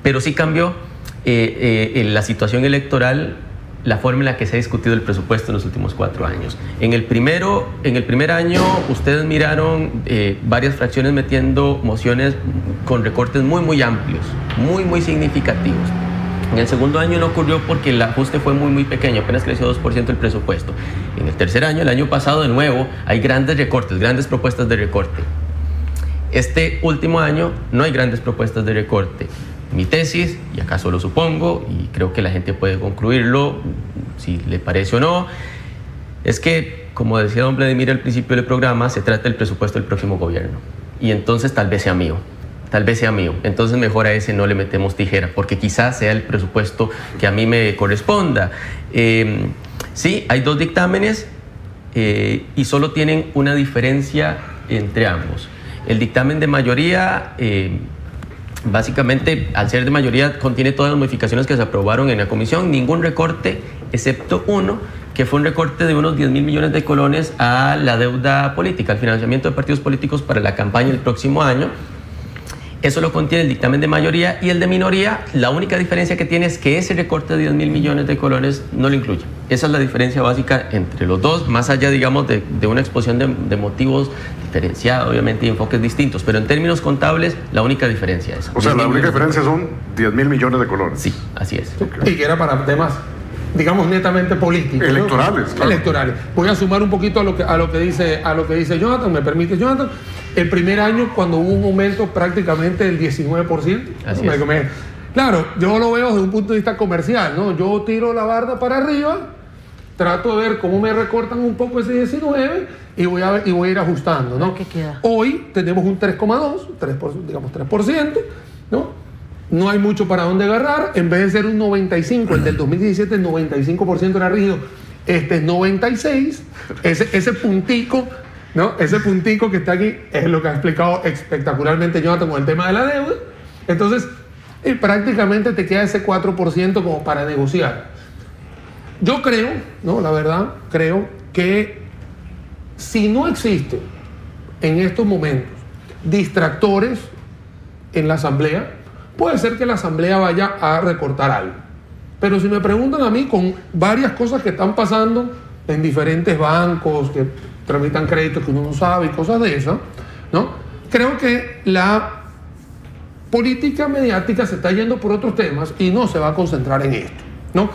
S8: pero sí cambió en la situación electoral, la forma en la que se ha discutido el presupuesto en los últimos 4 años. En el primer año ustedes miraron varias fracciones metiendo mociones con recortes muy amplios, muy significativos. En el segundo año no ocurrió porque el ajuste fue muy pequeño, apenas creció 2% el presupuesto. En el tercer año, el año pasado, de nuevo, hay grandes recortes, grandes propuestas de recorte. Este último año no hay grandes propuestas de recorte. Mi tesis, y acaso lo supongo, y creo que la gente puede concluirlo, si le parece o no, es que, como decía don Vladimir al principio del programa, se trata del presupuesto del próximo gobierno. Y entonces tal vez sea mío. Entonces mejor a ese no le metemos tijera, porque quizás sea el presupuesto que a mí me corresponda. Sí, hay 2 dictámenes y solo tienen una diferencia entre ambos. El dictamen de mayoría, básicamente, al ser de mayoría, contiene todas las modificaciones que se aprobaron en la comisión, ningún recorte, excepto uno, que fue un recorte de unos 10.000 millones de colones a la deuda política, al financiamiento de partidos políticos para la campaña del próximo año. Eso lo contiene el dictamen de mayoría, y el de minoría, la única diferencia que tiene es que ese recorte de 10.000 millones de colones no lo incluye. Esa es la diferencia básica entre los dos, más allá, digamos, de una exposición de motivos diferenciada, obviamente, y enfoques distintos, pero en términos contables, la única diferencia es esa.
S7: O sea, la única diferencia son 10.000 millones de colones.
S8: Sí, así es.
S3: Y que era para temas, digamos, netamente políticos,
S7: electorales,
S3: ¿no?
S7: claro.
S3: Electorales. Voy a sumar un poquito a lo que dice Jonathan, ¿me permite, Jonathan? El primer año, cuando hubo un aumento prácticamente del 19%.
S8: Así
S3: ¿no?
S8: es.
S3: Claro, yo lo veo desde un punto de vista comercial, ¿no? Yo tiro la barda para arriba, trato de ver cómo me recortan un poco ese 19 y voy a ir ajustando, ¿no?
S6: ¿Qué queda?
S3: Hoy tenemos un 3,2, digamos 3%, ¿no? No hay mucho para dónde agarrar. En vez de ser un 95, el del 2017, el 95% era rígido. Este es 96. Ese puntico, ¿no? Ese puntico que está aquí es lo que ha explicado espectacularmente Jonathan con el tema de la deuda. Entonces, prácticamente te queda ese 4% como para negociar. Yo creo, ¿no? La verdad, creo que si no existen en estos momentos distractores en la Asamblea, puede ser que la Asamblea vaya a recortar algo. Pero si me preguntan a mí, con varias cosas que están pasando en diferentes bancos, que tramitan créditos que uno no sabe y cosas de esas, ¿no? Creo que la política mediática se está yendo por otros temas y no se va a concentrar en esto, ¿no?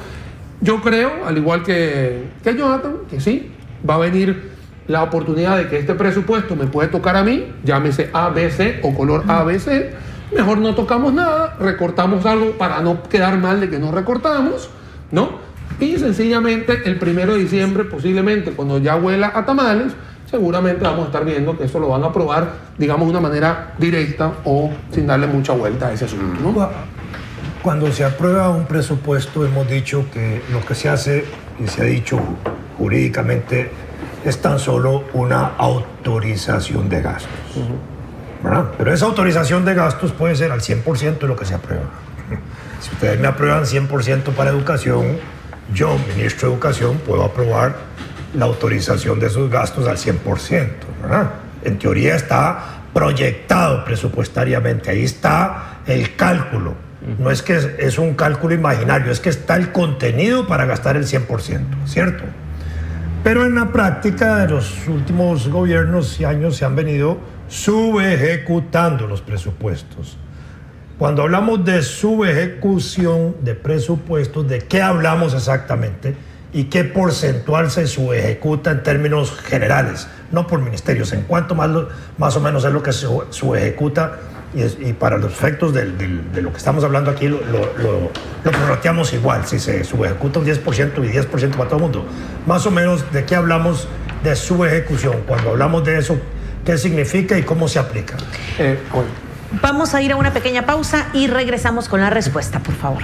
S3: Yo creo, al igual que Jonathan, que sí, va a venir la oportunidad de que este presupuesto me puede tocar a mí, llámese ABC o color ABC, mejor no tocamos nada, recortamos algo para no quedar mal de que no recortamos, ¿no? Y sencillamente el 1 de diciembre, posiblemente cuando ya huela a tamales, seguramente vamos a estar viendo que eso lo van a aprobar, digamos, de una manera directa o sin darle mucha vuelta a ese asunto, ¿no?
S2: Cuando se aprueba un presupuesto, hemos dicho que lo que se hace, y se ha dicho jurídicamente, es tan solo una autorización de gastos. ¿Verdad? Pero esa autorización de gastos puede ser al 100% de lo que se aprueba. Si ustedes me aprueban 100% para educación, yo, ministro de Educación, puedo aprobar la autorización de esos gastos al 100%. ¿Verdad? En teoría está proyectado presupuestariamente, ahí está el cálculo. No es que es un cálculo imaginario, es que está el contenido para gastar el 100%, ¿cierto? Pero en la práctica de los últimos gobiernos y años se han venido subejecutando los presupuestos. Cuando hablamos de subejecución de presupuestos, ¿de qué hablamos exactamente? ¿Y qué porcentual se subejecuta en términos generales? No por ministerios. ¿En cuánto más o menos es lo que se subejecuta? Y para los efectos de lo que estamos hablando aquí, lo prorrateamos igual. Si se subejecuta un 10% y 10% para todo el mundo. Más o menos, ¿de qué hablamos de subejecución? Cuando hablamos de eso, ¿qué significa y cómo se aplica?
S6: Vamos a ir a una pequeña pausa y regresamos con la respuesta, por favor.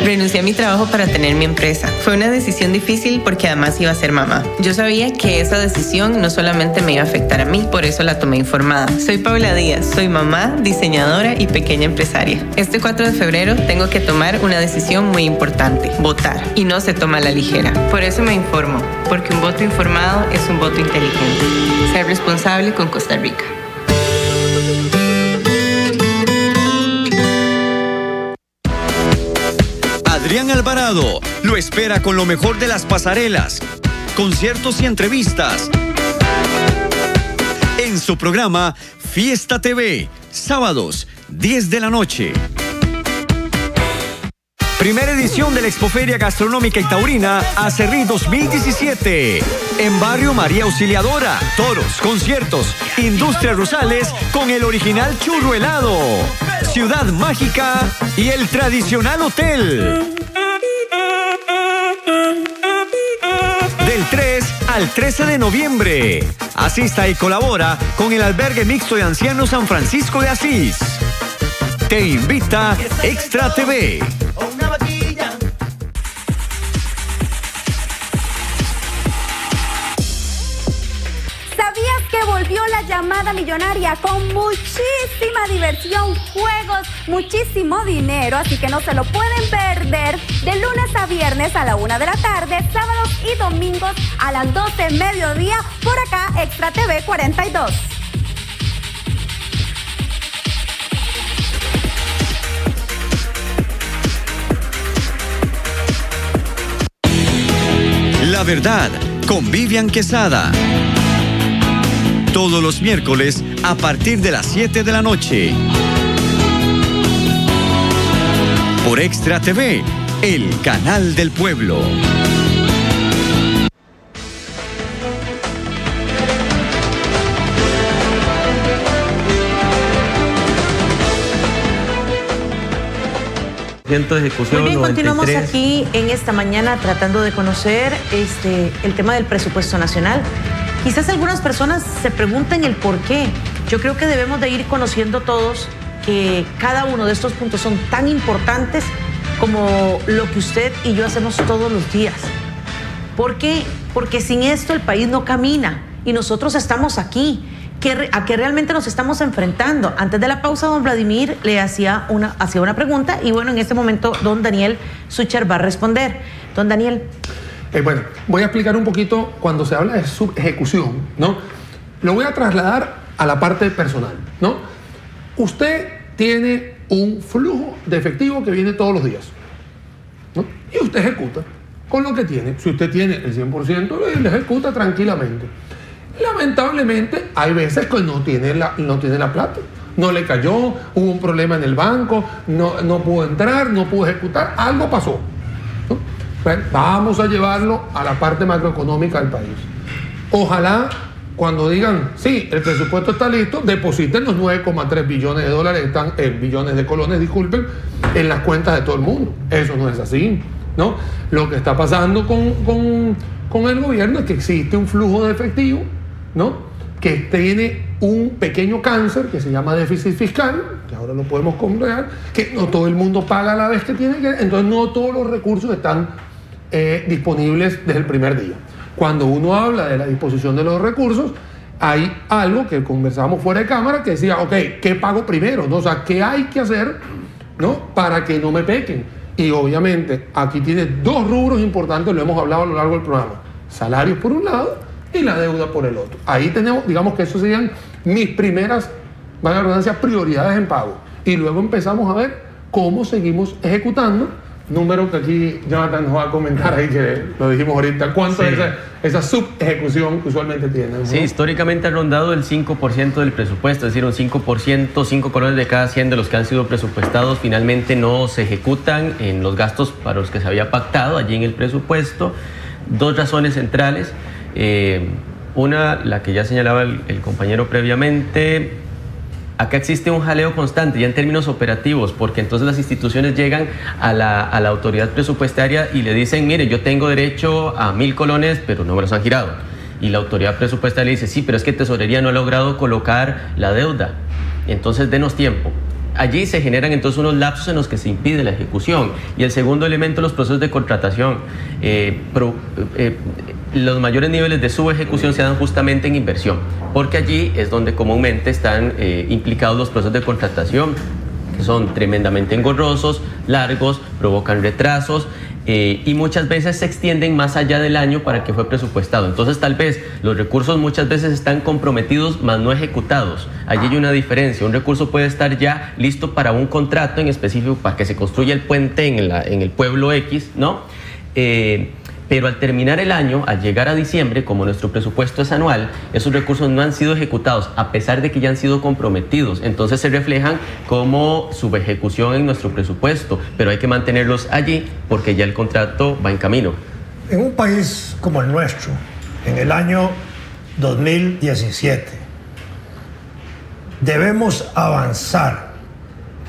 S4: Renuncié a mi trabajo para tener mi empresa. Fue una decisión difícil porque además iba a ser mamá. Yo sabía que esa decisión no solamente me iba a afectar a mí, por eso la tomé informada. Soy Paula Díaz, soy mamá, diseñadora y pequeña empresaria. Este 4 de febrero tengo que tomar una decisión muy importante, votar. Y no se toma a la ligera. Por eso me informo, porque un voto informado es un voto inteligente. Ser responsable con Costa Rica.
S1: Adrián Alvarado lo espera con lo mejor de las pasarelas, conciertos y entrevistas en su programa Fiesta TV, sábados, 10 de la noche. Primera edición de la Expoferia Gastronómica y Taurina Acerrí 2017. En Barrio María Auxiliadora. Toros, conciertos, Industria Rosales con el original churro helado. Ciudad Mágica y el tradicional hotel. Del 3 al 13 de noviembre. Asista y colabora con el Albergue Mixto de Ancianos San Francisco de Asís. Te invita Extra TV.
S9: ¿Sabías que volvió la llamada millonaria con muchísima diversión, juegos, muchísimo dinero? Así que no se lo pueden perder de lunes a viernes a la 1 de la tarde, sábados y domingos a las 12 mediodía por acá, Extra TV 42.
S1: La verdad con Vivian Quesada. Todos los miércoles a partir de las 7 de la noche. Por Extra TV, el canal del pueblo.
S6: Muy bien, continuamos aquí en esta mañana tratando de conocer el tema del presupuesto nacional. Quizás algunas personas se pregunten el por qué. Yo creo que debemos de ir conociendo todos que cada uno de estos puntos son tan importantes como lo que usted y yo hacemos todos los días. ¿Por qué? Porque sin esto el país no camina y nosotros estamos aquí. ¿A qué realmente nos estamos enfrentando? Antes de la pausa, don Vladimir le hacía una pregunta y bueno, en este momento don Daniel Sucher va a responder. Don Daniel.
S3: Bueno, voy a explicar un poquito cuando se habla de subejecución, ¿no? Lo voy a trasladar a la parte personal, ¿no? Usted tiene un flujo de efectivo que viene todos los días, ¿no? Y usted ejecuta con lo que tiene. Si usted tiene el 100%, lo ejecuta tranquilamente. Lamentablemente, hay veces que no tiene la plata. No le cayó, hubo un problema en el banco, no pudo entrar, no pudo ejecutar, algo pasó, ¿no? Bueno, vamos a llevarlo a la parte macroeconómica del país. Ojalá, cuando digan, sí, el presupuesto está listo, depositen los 9,3 billones de dólares, billones de colones, disculpen, en las cuentas de todo el mundo. Eso no es así, ¿no? Lo que está pasando con el gobierno es que existe un flujo de efectivo, ¿no?, que tiene un pequeño cáncer que se llama déficit fiscal, que ahora lo podemos comprar, que no todo el mundo paga a la vez que tiene que, entonces no todos los recursos están disponibles desde el primer día. Cuando uno habla de la disposición de los recursos, hay algo que conversamos fuera de cámara que decía, ok, ¿qué pago primero? ¿No? O sea, ¿qué hay que hacer, ¿no?, para que no me pequen? Y obviamente aquí tiene dos rubros importantes, lo hemos hablado a lo largo del programa: salarios por un lado y la deuda por el otro. Ahí tenemos, digamos que esos serían mis primeras, valga la redundancia, prioridades en pago. Y luego empezamos a ver cómo seguimos ejecutando. Número que aquí Jonathan nos va a comentar ahí, que lo dijimos ahorita. ¿Cuánto es esa subejecución que usualmente tiene, ¿no?
S8: Sí, históricamente ha rondado el 5% del presupuesto, es decir, un 5%, 5 colones de cada 100 de los que han sido presupuestados finalmente no se ejecutan en los gastos para los que se había pactado allí en el presupuesto. Dos razones centrales. Una, la que ya señalaba el compañero previamente. Acá existe un jaleo constante ya en términos operativos, porque entonces las instituciones llegan a la autoridad presupuestaria y le dicen, mire, yo tengo derecho a 1.000 colones, pero no me los han girado. Y la autoridad presupuestaria le dice, sí, pero es que Tesorería no ha logrado colocar la deuda, entonces denos tiempo. Allí se generan entonces unos lapsos en los que se impide la ejecución. Y el segundo elemento, los procesos de contratación. Los mayores niveles de subejecución se dan justamente en inversión, porque allí es donde comúnmente están implicados los procesos de contratación, que son tremendamente engorrosos, largos, provocan retrasos y muchas veces se extienden más allá del año para el que fue presupuestado. Entonces tal vez los recursos muchas veces están comprometidos mas no ejecutados. Allí hay una diferencia. Un recurso puede estar ya listo para un contrato en específico para que se construya el puente en el pueblo X, ¿no? Pero al terminar el año, al llegar a diciembre, como nuestro presupuesto es anual, esos recursos no han sido ejecutados, a pesar de que ya han sido comprometidos. Entonces se reflejan como subejecución en nuestro presupuesto, pero hay que mantenerlos allí porque ya el contrato va en camino.
S2: En un país como el nuestro, en el año 2017, debemos avanzar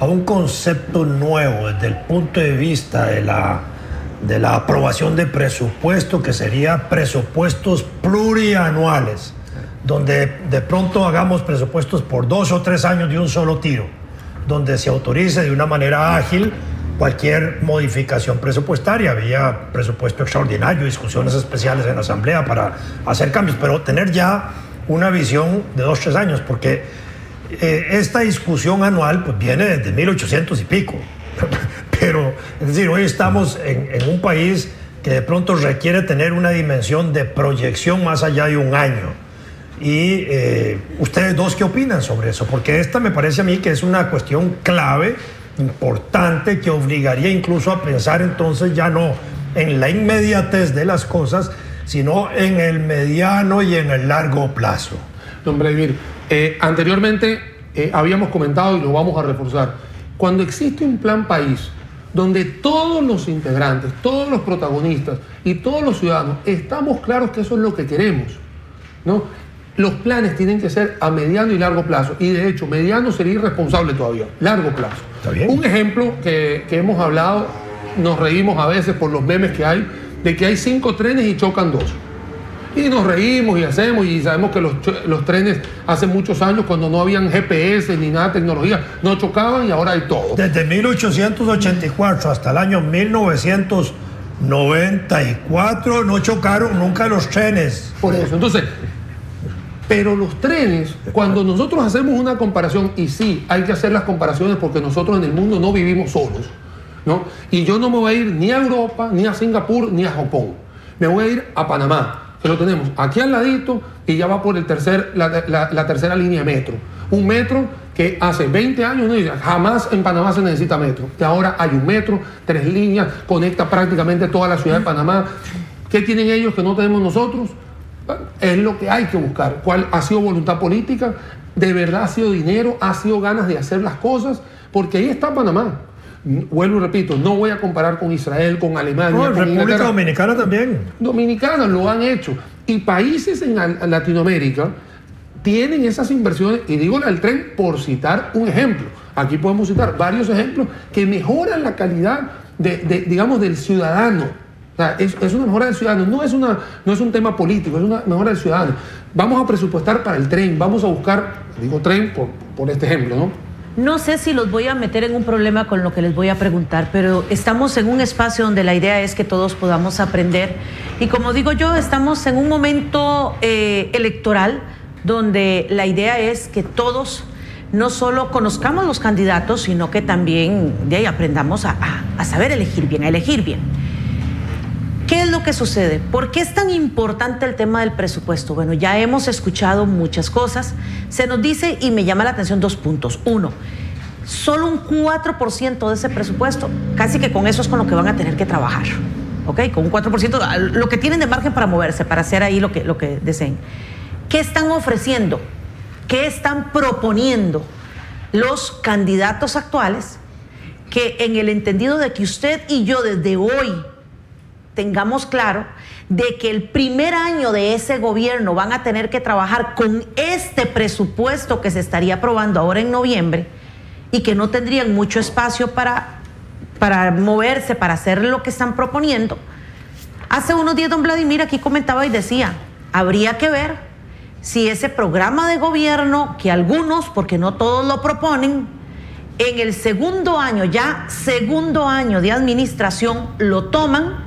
S2: a un concepto nuevo desde el punto de vista de la aprobación de presupuesto, que sería presupuestos plurianuales, donde de pronto hagamos presupuestos por 2 o 3 años de un solo tiro, donde se autorice de una manera ágil cualquier modificación presupuestaria, vía presupuesto extraordinario, discusiones especiales en la Asamblea para hacer cambios, pero tener ya una visión de 2 o 3 años, porque esta discusión anual pues viene desde 1800 y pico. Pero, es decir, hoy estamos en un país que de pronto requiere tener una dimensión de proyección más allá de un año. Y ustedes dos, ¿qué opinan sobre eso? Porque esta me parece a mí que es una cuestión clave, importante, que obligaría incluso a pensar entonces ya no en la inmediatez de las cosas, sino en el mediano y en el largo plazo.
S3: Hombre, Vladimir, anteriormente habíamos comentado y lo vamos a reforzar. Cuando existe un plan país donde todos los integrantes, todos los protagonistas y todos los ciudadanos estamos claros que eso es lo que queremos, ¿no? Los planes tienen que ser a mediano y largo plazo, y de hecho mediano sería irresponsable todavía, largo plazo. ¿Está bien? Un ejemplo que hemos hablado, nos reímos a veces por los memes que hay, de que hay 5 trenes y chocan 2. Y nos reímos y hacemos, y sabemos que los trenes hace muchos años, cuando no habían GPS ni nada de tecnología, no chocaban, y ahora hay todo.
S2: Desde 1884 hasta el año 1994 no chocaron nunca los trenes.
S3: Por eso, entonces, pero los trenes, cuando nosotros hacemos una comparación, y sí, hay que hacer las comparaciones porque nosotros en el mundo no vivimos solos, ¿no? Y yo no me voy a ir ni a Europa, ni a Singapur, ni a Japón. Me voy a ir a Panamá, que lo tenemos aquí al ladito, y ya va por la tercera línea de metro. Un metro que hace 20 años jamás en Panamá se necesita metro. Y ahora hay un metro, 3 líneas, conecta prácticamente toda la ciudad de Panamá. ¿Qué tienen ellos que no tenemos nosotros? Es lo que hay que buscar. ¿Cuál ha sido voluntad política? ¿De verdad ha sido dinero? ¿Ha sido ganas de hacer las cosas? Porque ahí está Panamá. Vuelvo y repito, no voy a comparar con Israel, con Alemania.
S2: No, República Dominicana también.
S3: Dominicanos lo han hecho. Y países en Latinoamérica tienen esas inversiones, y digo el tren por citar un ejemplo. Aquí podemos citar varios ejemplos que mejoran la calidad digamos, del ciudadano. O sea, es una mejora del ciudadano, no es un tema político, es una mejora del ciudadano. Vamos a presupuestar para el tren, vamos a buscar, digo tren por este ejemplo, ¿no?
S6: No sé si los voy a meter en un problema con lo que les voy a preguntar, pero estamos en un espacio donde la idea es que todos podamos aprender. Y como digo yo, estamos en un momento electoral donde la idea es que todos no solo conozcamos los candidatos, sino que también de ahí aprendamos a saber elegir bien, a elegir bien. ¿Qué es lo que sucede? ¿Por qué es tan importante el tema del presupuesto? Bueno, ya hemos escuchado muchas cosas. Se nos dice, y me llama la atención 2 puntos. 1, solo un 4% de ese presupuesto, casi que con eso es con lo que van a tener que trabajar. ¿Ok? Con un 4%, lo que tienen de margen para moverse, para hacer ahí lo que deseen. ¿Qué están ofreciendo? ¿Qué están proponiendo los candidatos actuales? Que en el entendido de que usted y yo desde hoy tengamos claro de que el primer año de ese gobierno van a tener que trabajar con este presupuesto que se estaría aprobando ahora en noviembre y que no tendrían mucho espacio para moverse, para hacer lo que están proponiendo. Hace unos días don Vladimir aquí comentaba y decía, habría que ver si ese programa de gobierno, que algunos, porque no todos lo proponen, en el segundo año de administración, lo toman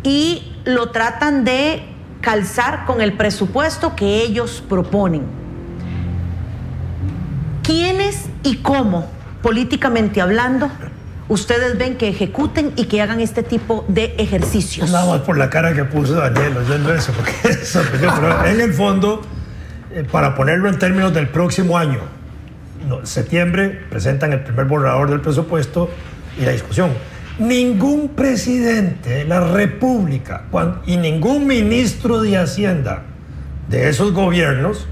S6: y lo tratan de calzar con el presupuesto que ellos proponen. ¿Quiénes y cómo, políticamente hablando, ustedes ven que ejecuten y que hagan este tipo de ejercicios?
S2: Nada más por la cara que puso Daniel oyendo eso, porque eso, pero en el fondo, para ponerlo en términos del próximo año, septiembre presentan el primer borrador del presupuesto y la discusión. Ningún presidente de la República y ningún ministro de Hacienda de esos gobiernos,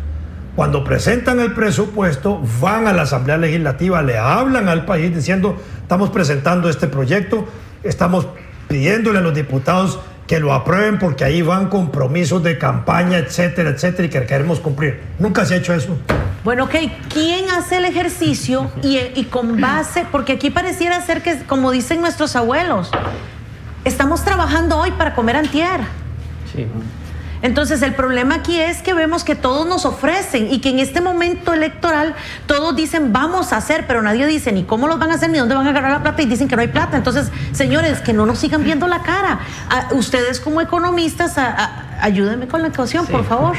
S2: cuando presentan el presupuesto, van a la Asamblea Legislativa, le hablan al país diciendo, estamos presentando este proyecto, estamos pidiéndole a los diputados que lo aprueben porque ahí van compromisos de campaña, etcétera, etcétera, y que queremos cumplir. Nunca se ha hecho eso.
S6: Bueno, ok, ¿quién hace el ejercicio y con base? Porque aquí pareciera ser que, como dicen nuestros abuelos, estamos trabajando hoy para comer antier.
S8: Sí.
S6: Entonces el problema aquí es que vemos que todos nos ofrecen y que en este momento electoral todos dicen vamos a hacer, pero nadie dice ni cómo los van a hacer ni dónde van a agarrar la plata y dicen que no hay plata. Entonces, señores, que no nos sigan viendo la cara. Ustedes como economistas, ayúdenme con la ecuación, por favor.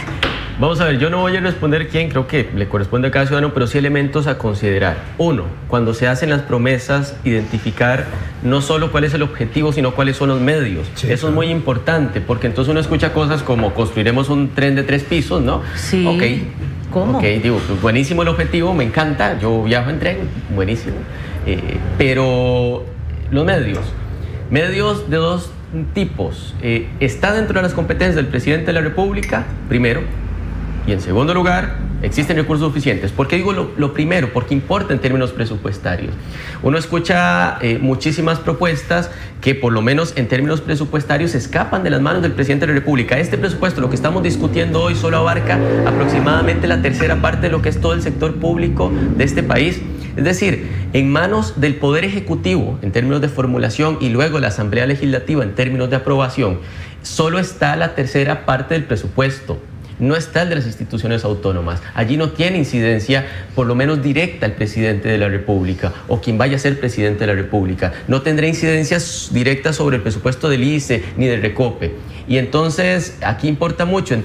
S8: Vamos a ver, yo no voy a responder quién, creo que le corresponde a cada ciudadano, pero sí elementos a considerar. 1, cuando se hacen las promesas, identificar no solo cuál es el objetivo, sino cuáles son los medios. Sí, eso es muy importante, porque entonces uno escucha cosas como construiremos un tren de 3 pisos, ¿no?
S6: Sí.
S8: Ok.
S6: ¿Cómo?
S8: Ok, digo, buenísimo el objetivo, me encanta, yo viajo en tren, buenísimo. Pero los medios de 2 tipos. ¿Está dentro de las competencias del presidente de la República? Primero. Y en segundo lugar, existen recursos suficientes. ¿Por qué digo lo primero? Porque importa en términos presupuestarios. Uno escucha muchísimas propuestas que por lo menos en términos presupuestarios escapan de las manos del presidente de la República. Este presupuesto, lo que estamos discutiendo hoy, solo abarca aproximadamente la tercera parte de lo que es todo el sector público de este país. Es decir, en manos del Poder Ejecutivo en términos de formulación y luego la Asamblea Legislativa en términos de aprobación, solo está la tercera parte del presupuesto. No está el de las instituciones autónomas. Allí no tiene incidencia, por lo menos directa, el presidente de la República o quien vaya a ser presidente de la República. No tendrá incidencias directas sobre el presupuesto del ICE ni del Recope. Y entonces aquí importa mucho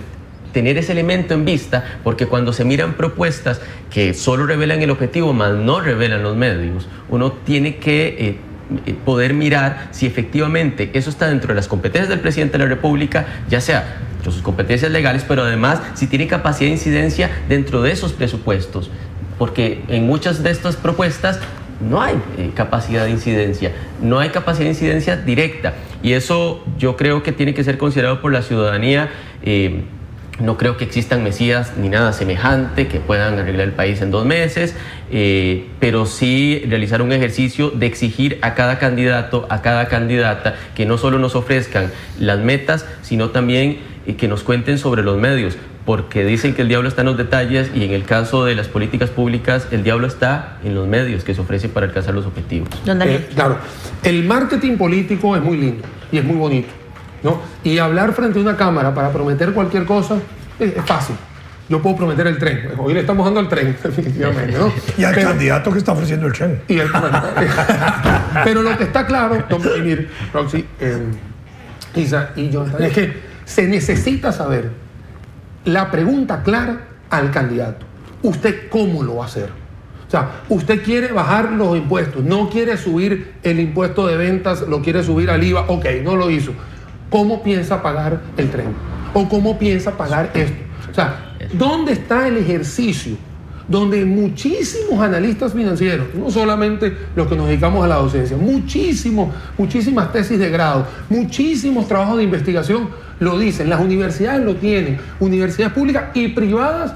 S8: tener ese elemento en vista, porque cuando se miran propuestas que solo revelan el objetivo, más no revelan los medios, uno tiene que poder mirar si efectivamente eso está dentro de las competencias del presidente de la República, ya sea dentro de sus competencias legales, pero además si tiene capacidad de incidencia dentro de esos presupuestos, porque en muchas de estas propuestas no hay capacidad de incidencia, no hay capacidad de incidencia directa, y eso yo creo que tiene que ser considerado por la ciudadanía No creo que existan mesías ni nada semejante que puedan arreglar el país en 2 meses, pero sí realizar un ejercicio de exigir a cada candidato, a cada candidata, que no solo nos ofrezcan las metas, sino también que nos cuenten sobre los medios, porque dicen que el diablo está en los detalles, y en el caso de las políticas públicas, el diablo está en los medios que se ofrecen para alcanzar los objetivos.
S3: Claro, el marketing político es muy lindo y es muy bonito, ¿no? Y hablar frente a una cámara para prometer cualquier cosa es fácil. Yo puedo prometer el tren. Hoy le estamos dando al tren, definitivamente, ¿no?
S2: Y al candidato que está ofreciendo el tren.
S3: Pero lo que está claro, don Vladimir, Roxy, Isa y Jonathan, es que se necesita saber la pregunta clara al candidato. ¿Usted cómo lo va a hacer? O sea, usted quiere bajar los impuestos, no quiere subir el impuesto de ventas, lo quiere subir al IVA, ok, no lo hizo. ¿Cómo piensa pagar el tren? ¿O cómo piensa pagar esto? O sea, ¿dónde está el ejercicio donde muchísimos analistas financieros, no solamente los que nos dedicamos a la docencia, muchísimas tesis de grado, muchísimos trabajos de investigación lo dicen, las universidades lo tienen, universidades públicas y privadas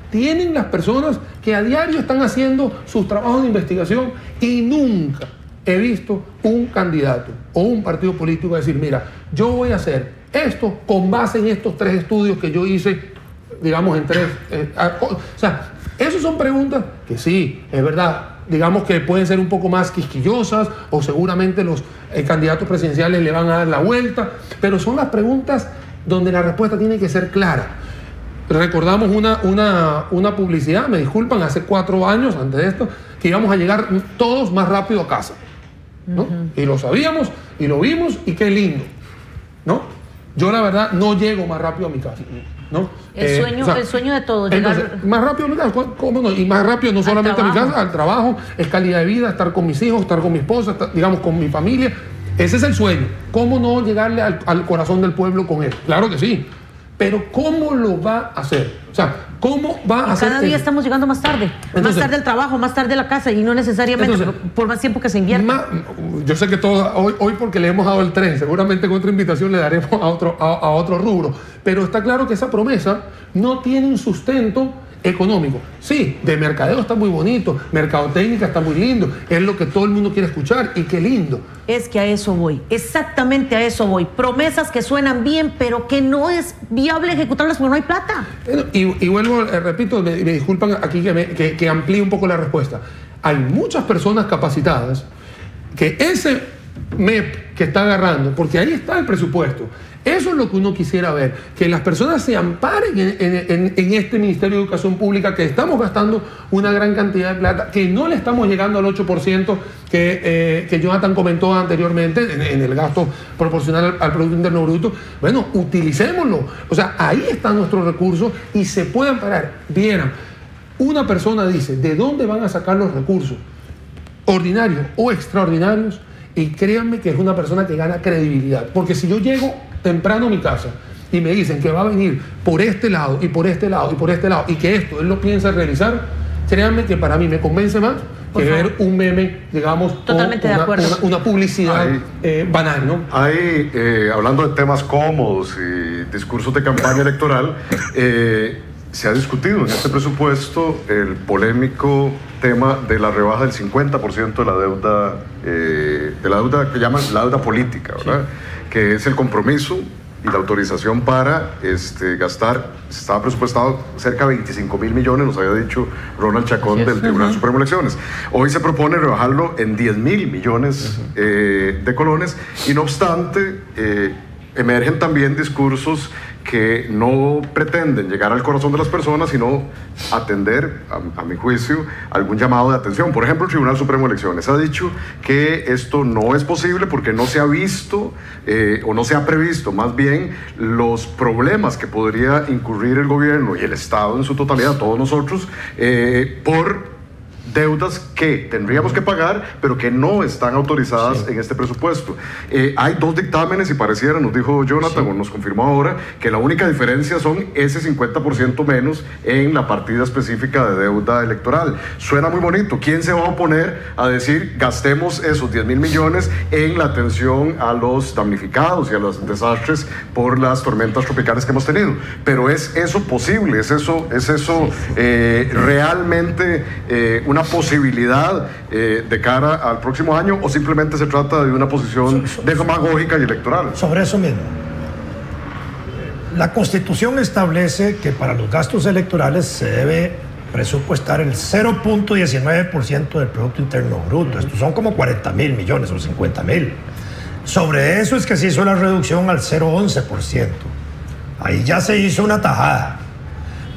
S3: tienen las personas que a diario están haciendo sus trabajos de investigación, y nunca he visto un candidato o un partido político decir, mira, yo voy a hacer esto con base en estos 3 estudios que yo hice, digamos, en 3... o sea, esas son preguntas que sí, es verdad, digamos que pueden ser un poco más quisquillosas, o seguramente los candidatos presidenciales le van a dar la vuelta, pero son las preguntas donde la respuesta tiene que ser clara. Recordamos una publicidad, me disculpan, hace 4 años antes de esto, que íbamos a llegar todos más rápido a casa, ¿no? Y lo sabíamos, y lo vimos, y qué lindo, ¿no? Yo la verdad no llego más rápido a mi casa, ¿no?
S6: El sueño de todos.
S3: Entonces, más rápido a mi casa, ¿cómo no? Y más rápido no solamente a mi casa, al trabajo, es calidad de vida, estar con mis hijos, estar con mi esposa, digamos, con mi familia. Ese es el sueño. ¿Cómo no llegarle al corazón del pueblo con él? Claro que sí. Pero ¿cómo lo va a hacer? O sea, ¿cómo va a hacer?
S6: Cada día estamos llegando más tarde. Más tarde al trabajo, más tarde a la casa, y no necesariamente por más tiempo que se invierta.
S3: Yo sé que hoy porque le hemos dado el tren, seguramente con otra invitación le daremos a otro rubro. Pero está claro que esa promesa no tiene un sustento económico. Sí, de mercadeo está muy bonito, mercadotecnia está muy lindo, es lo que todo el mundo quiere escuchar, y qué lindo.
S6: Es que a eso voy, exactamente a eso voy. Promesas que suenan bien, pero que no es viable ejecutarlas porque no hay plata.
S3: Y vuelvo, repito, me disculpan aquí que amplíe un poco la respuesta. Hay muchas personas capacitadas que ese MEP que está agarrando, porque ahí está el presupuesto, eso es lo que uno quisiera ver, que las personas se amparen en este Ministerio de Educación Pública, que estamos gastando una gran cantidad de plata, que no le estamos llegando al 8% que Jonathan comentó anteriormente en el gasto proporcional al Producto Interno Bruto. Bueno, utilicémoslo. O sea, ahí están nuestros recursos y se pueden parar. Vieran, una persona dice, ¿de dónde van a sacar los recursos? Ordinarios o extraordinarios. Y créanme que es una persona que gana credibilidad. Porque si yo llego temprano a mi casa y me dicen que va a venir por este lado y por este lado y por este lado, y que esto él lo piensa realizar, créanme que para mí me convence más que ver un meme, digamos,
S6: totalmente de acuerdo.
S3: Una publicidad banal, ¿no?
S7: Hay, hablando de temas cómodos y discursos de campaña electoral, se ha discutido en este presupuesto el polémico tema de la rebaja del 50% de la deuda que llaman la deuda política, ¿verdad? Sí. Que es el compromiso y la autorización para gastar. Estaba presupuestado cerca de 25.000 millones, nos había dicho Ronald Chacón del Tribunal Supremo de Elecciones. Hoy se propone rebajarlo en 10.000 millones de colones, y no obstante, emergen también discursos que no pretenden llegar al corazón de las personas, sino atender, a mi juicio, algún llamado de atención. Por ejemplo, el Tribunal Supremo de Elecciones ha dicho que esto no es posible porque no se ha visto o no se ha previsto, más bien, los problemas que podría incurrir el gobierno y el Estado en su totalidad, todos nosotros, por deudas que tendríamos que pagar, pero que no están autorizadas en este presupuesto. Hay 2 dictámenes y pareciera, nos dijo Jonathan, o nos confirmó ahora, que la única diferencia son ese 50% menos en la partida específica de deuda electoral. Suena muy bonito. ¿Quién se va a oponer a decir gastemos esos 10.000 millones en la atención a los damnificados y a los desastres por las tormentas tropicales que hemos tenido? Pero ¿es eso posible? ¿Es eso realmente una posibilidad de cara al próximo año, o simplemente se trata de una posición demagógica y electoral?
S2: Sobre eso mismo. La Constitución establece que para los gastos electorales se debe presupuestar el 0.19% del Producto Interno Bruto. Estos son como 40.000 millones o 50.000. Sobre eso es que se hizo la reducción al 0.11%. Ahí ya se hizo una tajada.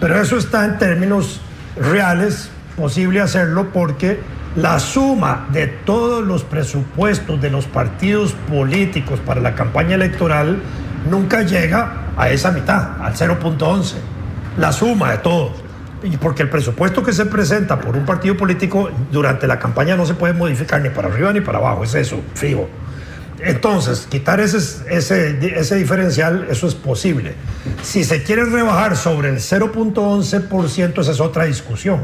S2: Pero eso está en términos reales posible hacerlo porque la suma de todos los presupuestos de los partidos políticos para la campaña electoral nunca llega a esa mitad, al 0.11. La suma de todos. Y porque el presupuesto que se presenta por un partido político durante la campaña no se puede modificar ni para arriba ni para abajo, es eso, fijo. Entonces, quitar ese diferencial, eso es posible. Si se quiere rebajar sobre el 0.11%, esa es otra discusión.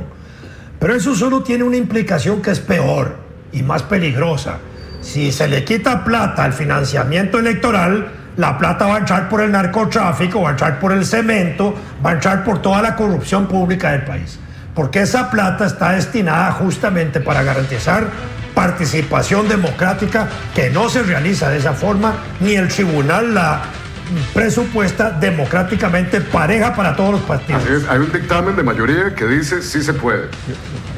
S2: Pero eso solo tiene una implicación que es peor y más peligrosa. Si se le quita plata al financiamiento electoral, la plata va a entrar por el narcotráfico, va a entrar por el cemento, va a entrar por toda la corrupción pública del país. Porque esa plata está destinada justamente para garantizar participación democrática que no se realiza de esa forma, ni el tribunal la presupuesta democráticamente pareja para todos los partidos.
S7: Así es, hay un dictamen de mayoría que dice sí se puede,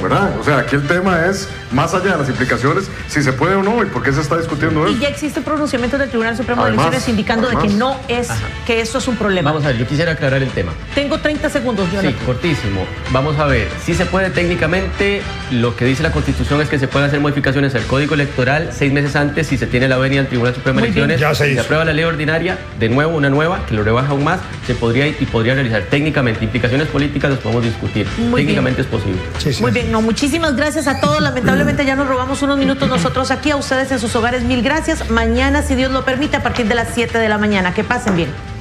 S7: ¿verdad? O sea, aquí el tema es, más allá de las implicaciones, si se puede o no, y por qué se está discutiendo eso.
S6: Y ya existe pronunciamiento del Tribunal Supremo de Elecciones indicando de que no es, que eso es un problema.
S8: Vamos a ver, yo quisiera aclarar el tema.
S6: Tengo 30 segundos, Jonathan.
S8: Sí, cortísimo. Vamos a ver, si se puede técnicamente, lo que dice la Constitución es que se pueden hacer modificaciones al Código Electoral 6 meses antes si se tiene la venia del Tribunal Supremo de Elecciones.
S2: Ya se
S8: si se aprueba la ley ordinaria, de nuevo una nueva, que lo rebaja aún más, se podría realizar técnicamente. Implicaciones políticas las podemos discutir. Técnicamente es posible.
S6: Muy bien, no, muchísimas gracias a todos. Lamentablemente ya nos robamos unos minutos nosotros aquí, a ustedes en sus hogares. Mil gracias. Mañana, si Dios lo permite, a partir de las 7 de la mañana. Que pasen bien.